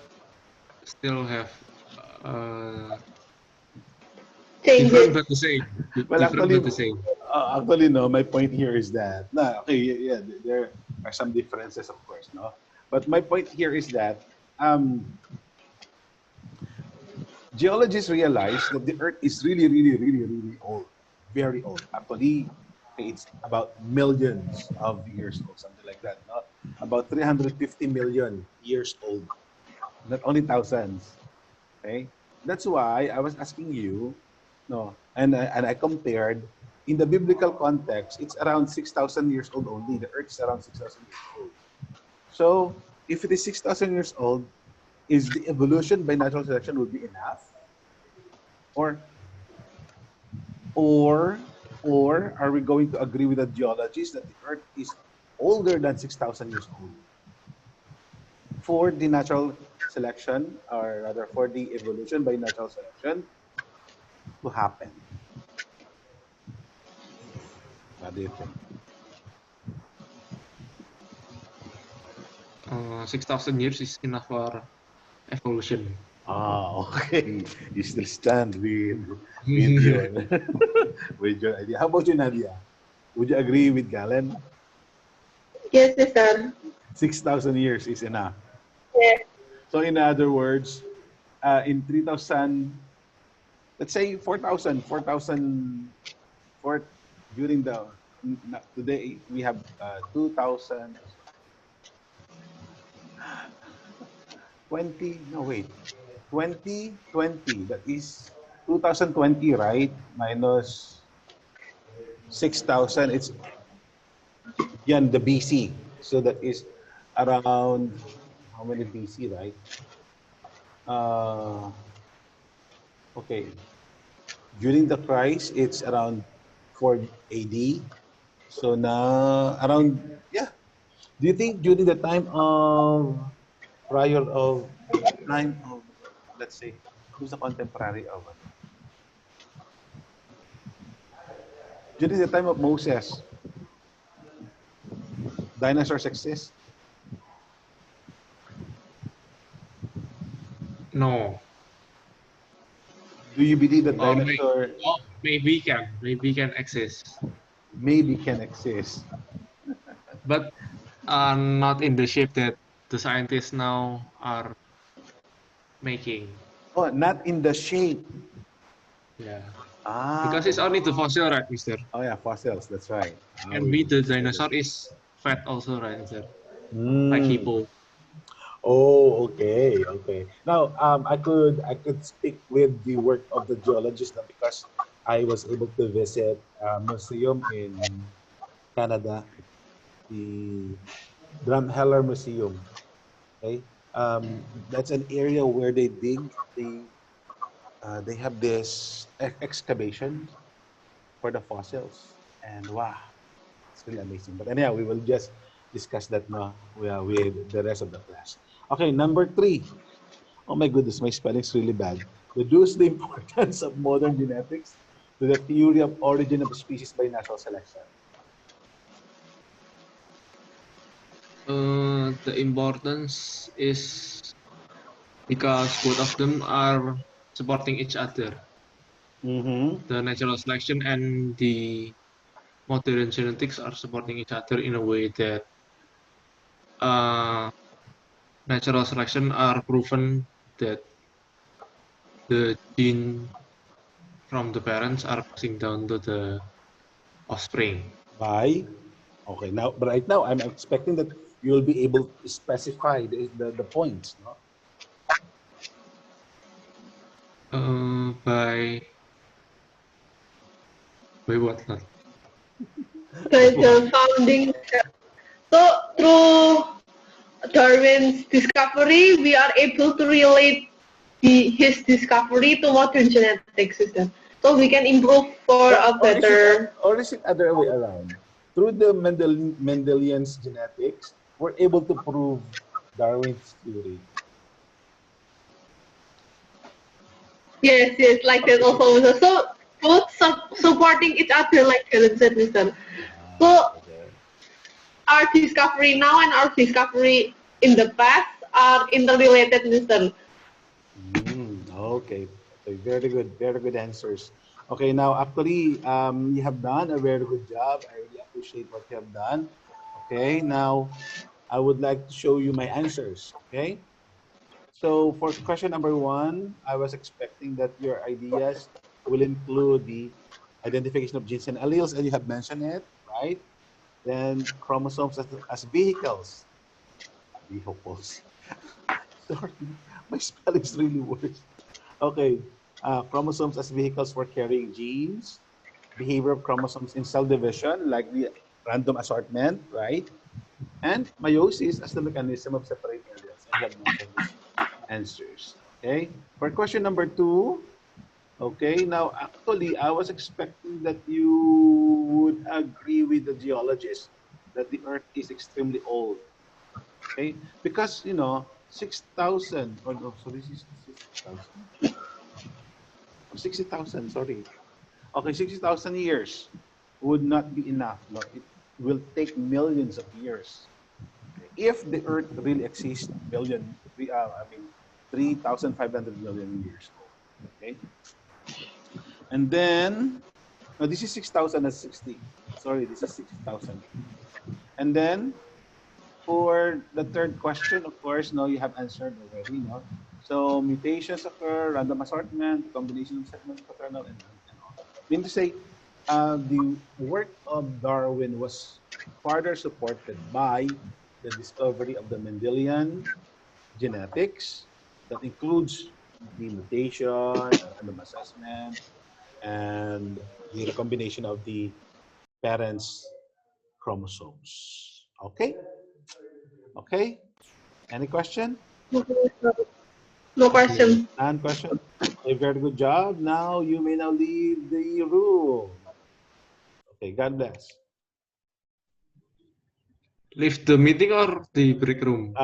still have different Changes. but the same. Well, Different but the same. actually, no. My point here is that okay, yeah, there are some differences, of course, no. But my point here is that geologists realize that the Earth is really, really, really, really old, very old. Actually, it's about millions of years old, something like that. No? About 350 million years old, not only thousands. Okay, that's why I was asking you, no, and I compared in the biblical context, it's around 6,000 years old only. The Earth is around 6,000 years old. So if it is 6,000 years old, is the evolution by natural selection would be enough, or or or are we going to agree with the geologists that the Earth is older than 6,000 years old for the natural selection, or rather for the evolution by natural selection to happen? What do you think? 6,000 years is enough for evolution. Ah, okay. You still stand with your with your idea. How about you, Nadia? Would you agree with Galen? Yes, Mister. 6,000 years is enough. Yes. So in other words, in 3,000, let's say 4,000, 4,000, during the, today we have 2,000, 20, no wait, 2020, that is 2020, right? Minus 6,000, it's yan, the BC. So that is around, how many BC, right? Okay, during the Christ, it's around 4 AD. So now around, yeah. Do you think during the time of prior of time of, let's say, who's the contemporary of it? During the time of Moses, dinosaurs exist? No. Do you believe that Or dinosaur maybe can exist, maybe can exist? but not in the shape that the scientists now are making. Oh, not in the shape. Yeah. Ah, Because it's only the fossil, right, Mister? oh yeah, fossils. That's right. And the dinosaur is fat also, right, Mister? Like Mm. hippo. Oh, okay, okay. Now, I could speak with the work of the geologist now because I was able to visit a museum in Canada, the Drumheller Museum. Okay, that's an area where they dig. They have this excavation for the fossils, and wow, it's really amazing. But anyhow, we will just discuss that now with the rest of the class. Okay, number 3. Oh my goodness, my spelling's really bad. Reduce the importance of modern genetics. to the theory of origin of species by natural selection? The importance is because both of them are supporting each other. Mm-hmm. The natural selection and the modern genetics are supporting each other in a way that uh, natural selection are proven that the gene from the parents are passing down to the offspring. By okay now, but right now I'm expecting that you will be able to specify the points. No? By what not? By the founding. So through Darwin's discovery, we are able to relate his discovery to modern genetics system. So we can improve for a better. Or is it other way around? Through the Mendelian's genetics, we're able to prove Darwin's theory. Yes, yes, like that also. So both supporting each other, like Helen said, Mister. So Okay. our discovery now and our discovery in the past are interrelated, Mister. Okay. Okay. Very good answers. Okay. Now, actually, you have done a very good job. I really appreciate what you have done. Okay. Now, I would like to show you my answers. Okay. So for question number one, I was expecting that your ideas will include the identification of genes and alleles, and you have mentioned it, right? Then chromosomes as vehicles. Vehicles. Sorry, my spelling is really worse. Okay, chromosomes as vehicles for carrying genes, behavior of chromosomes in cell division, like the random assortment, right? And meiosis as the mechanism of separating alleles. And you have mentioned these answers. Okay, for question number two, okay, now actually I was expecting that you would agree with the geologist that the Earth is extremely old. Okay, because 6,000 or no, so this is 60,000 or 60,000. Sorry. Okay, 60,000 years would not be enough. No, it will take millions of years. Okay. If the Earth really exists, I mean, 3,500 million years old. Okay, and then no, this is 6,000 and 60. Sorry, this is 60,000. And then for the third question, of course, no, you have answered already, no? So mutations occur, random assortment, combination of segments, paternal, and all. Mean to say, the work of Darwin was further supported by the discovery of the Mendelian genetics that includes the mutation, random assessment, and the recombination of the parents' chromosomes. Okay? Okay? Any question? No Okay. question. And question? A very good job. Now you may now leave the room. Okay, God bless. Leave the meeting or the break room?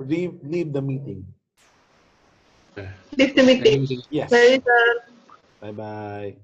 Leave the meeting. Okay. Leave the Thank meeting. you, Mr. Yes. Very good. Bye bye.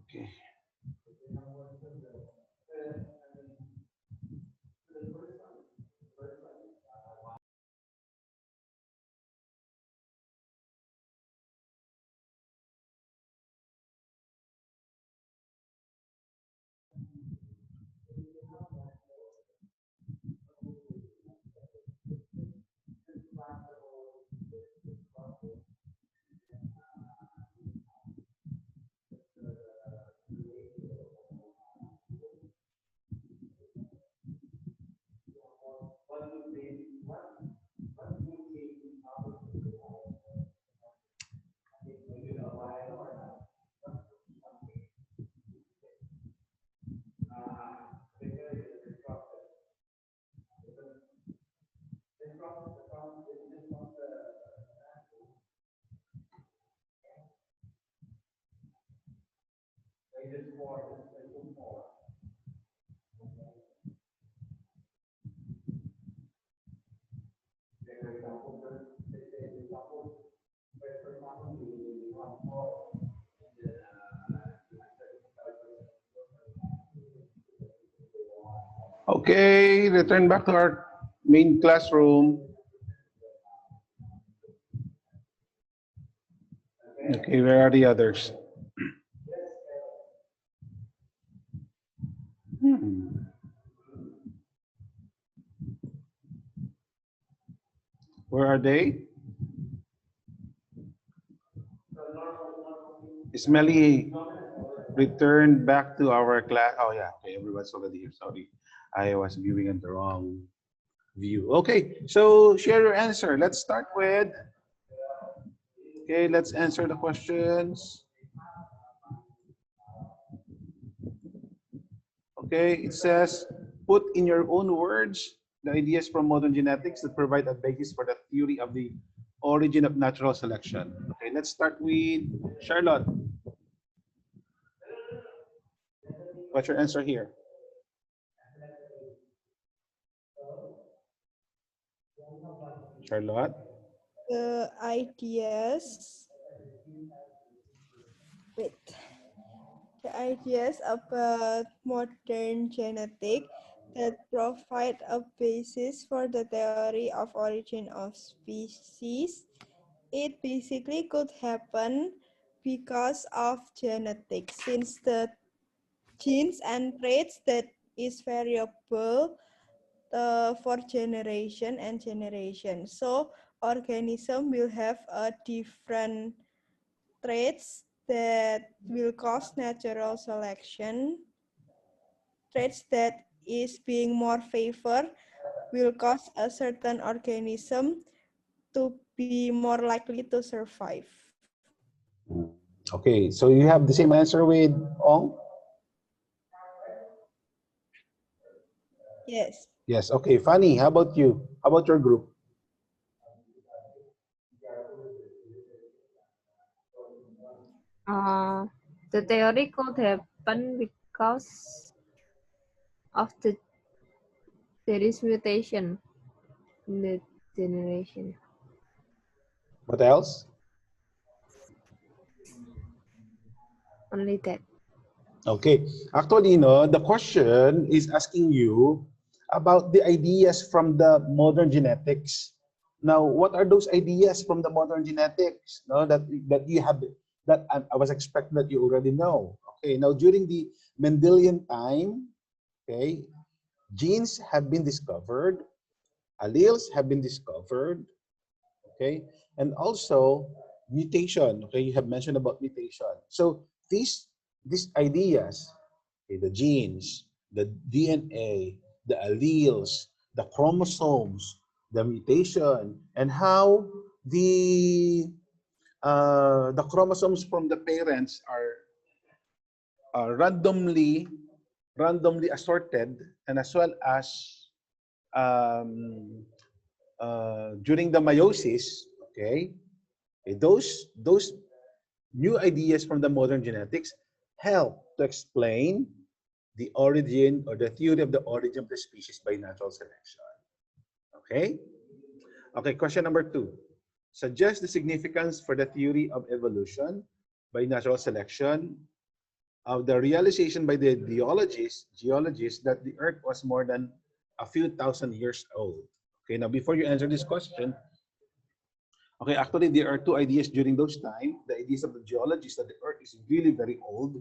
Okay. Okay, return back to our main classroom. Okay, where are the others? Where are they? Smelly returned back to our class. Oh yeah, okay, everyone's already here. Sorry, I was viewing at the wrong view. Okay, so share your answer. Let's start with. Okay, let's answer the questions. Okay, it says, put in your own words the ideas from modern genetics that provide a basis for the theory of the origin of natural selection. Okay, let's start with Charlotte. What's your answer here? Charlotte? The ideas, wait, the ideas about modern genetic that provide a basis for the theory of origin of species. It basically could happen because of genetics, since the genes and traits that is variable for generation and generation. So organism will have a different traits that will cause natural selection. Traits that is being more favored will cause a certain organism to be more likely to survive. Okay, so you have the same answer with Ong? Yes. Yes, okay. Fanny, how about you? How about your group? The theory could happen because of there is mutation in the generation. What else? Only that. Okay, actually, no, the question is asking you about the ideas from the modern genetics. Now, what are those ideas from the modern genetics? No, that you have, that I was expecting that you already know. Okay, now during the Mendelian time, okay, genes have been discovered, alleles have been discovered, okay, and also mutation. Okay, you have mentioned about mutation. So these ideas, okay, the genes, the DNA, the alleles, the chromosomes, the mutation, and how the chromosomes from the parents are randomly assorted, and as well as um, during the meiosis, okay, those new ideas from the modern genetics help to explain the origin or the theory of the origin of the species by natural selection. Okay? Okay, question number 2. Suggest the significance for the theory of evolution by natural selection of the realization by the geologists that the Earth was more than a few thousand years old. Okay, now before you answer this question, okay, actually there are two ideas during those time. The ideas of the geologists that the Earth is really very old,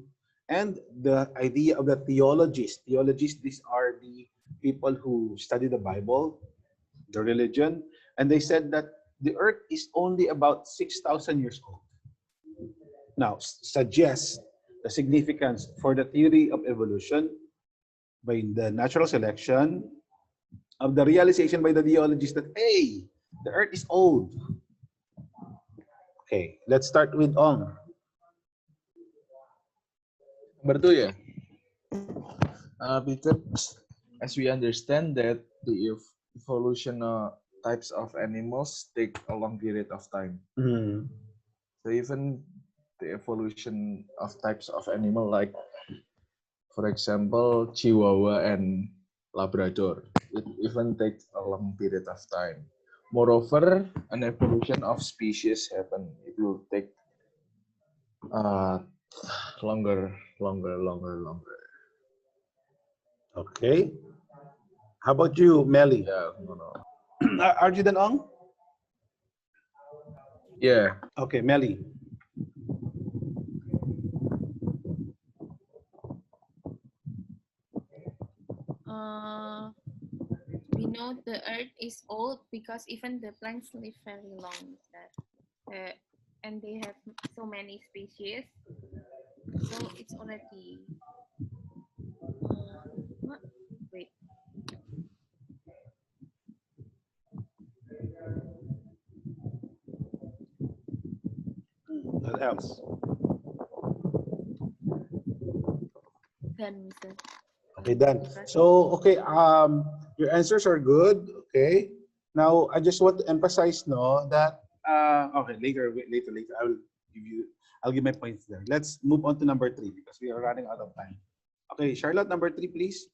and the idea of the theologists. Theologists, these are the people who study the Bible, the religion, and they said that the Earth is only about 6,000 years old. Now, suggest the significance for the theory of evolution by the natural selection of the realization by the geologists that, hey, the Earth is old. Okay, let's start with Ong. Number 2 ya. Because as we understand that the evolution types of animals take a long period of time. Mm. So even the evolution of types of animal, like, for example, Chihuahua and Labrador. It even takes a long period of time. Moreover, an evolution of species happen. It will take longer. Okay. How about you, Melly? Yeah, no. Are you done on? Yeah. Okay, Melly. We know the Earth is old because even the plants live very long, sir. And they have so many species, so it's already. What? Wait. What else? Then, sir. Okay, done. So, okay, your answers are good. Okay. Now, I just want to emphasize, no, that okay, later. I'll give my points there. Let's move on to number 3 because we are running out of time. Okay, Charlotte, number 3, please.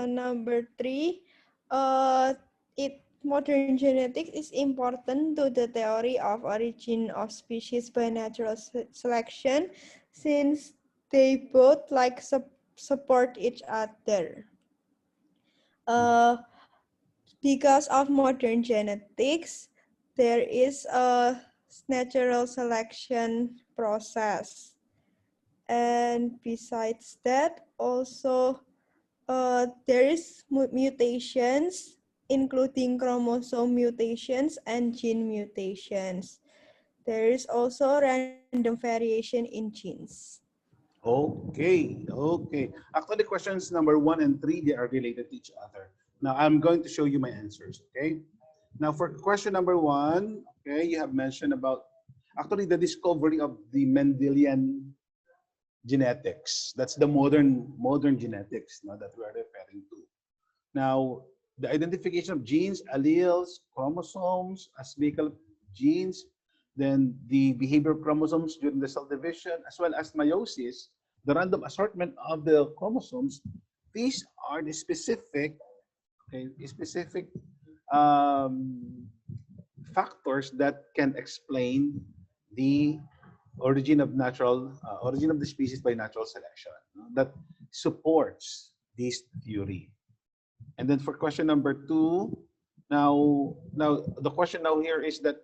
Number 3, modern genetics is important to the theory of origin of species by natural selection, since they both support each other. Because of modern genetics, there is a natural selection process. And besides that, also there is mutations, including chromosome mutations and gene mutations. There is also random variation in genes. Okay, okay. Actually, questions number 1 and 3, they are related to each other. Now, I'm going to show you my answers, okay? Now, for question number 1, okay, you have mentioned about actually the discovery of the Mendelian genetics. That's the modern genetics now that we are referring to. Now, the identification of genes, alleles, chromosomes as vehicle genes, then the behavior of chromosomes during the cell division, as well as meiosis, the random assortment of the chromosomes. These are the specific factors that can explain the origin of the species by natural selection, that supports this theory. And then for question number 2, now the question now here is that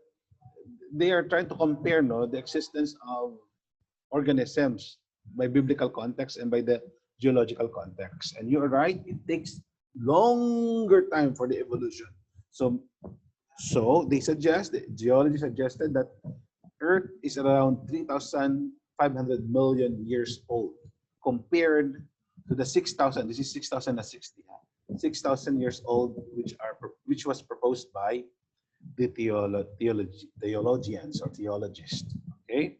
they are trying to compare, the existence of organisms by biblical context and by the geological context. And you are right, it takes longer time for the evolution. So they suggest, the geology suggested that Earth is around 3,500 million years old compared to the 6,000. This is 6,060. 6,000 years old, which was proposed by the theologians or theologists. Okay,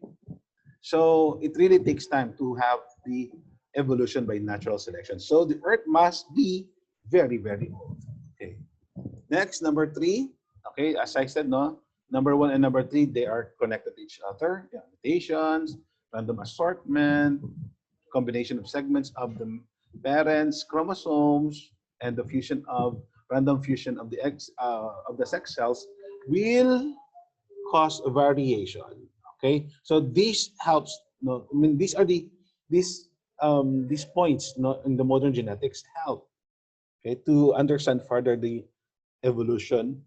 so it really takes time to have the evolution by natural selection. So the Earth must be very, very old. Okay. Next, number 3. Okay, as I said, number 1 and number 3, they are connected to each other. Yeah, mutations, random assortment, combination of segments of the parents' chromosomes, and the random fusion of the sex cells will cause a variation. Okay, so this helps. These are these points in the modern genetics help, okay, to understand further the evolution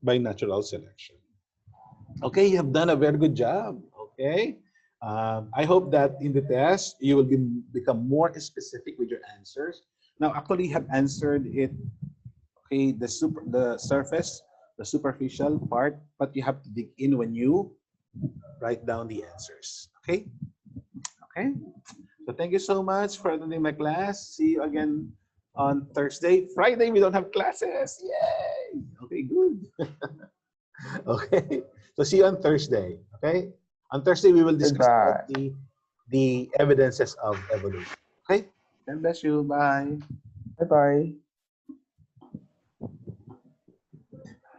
by natural selection. Okay, you have done a very good job. Okay, I hope that in the test you will become more specific with your answers. Now, actually, you have answered it. Okay, the surface, the superficial part, but you have to dig in when you write down the answers. Okay, okay. So thank you so much for attending my class. See you again on Thursday. Friday we don't have classes. Yay! Okay, good. Okay, so see you on Thursday. Okay, on Thursday we will discuss about the evidences of evolution. Okay, God bless you. Bye. Bye-bye.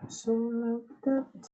So that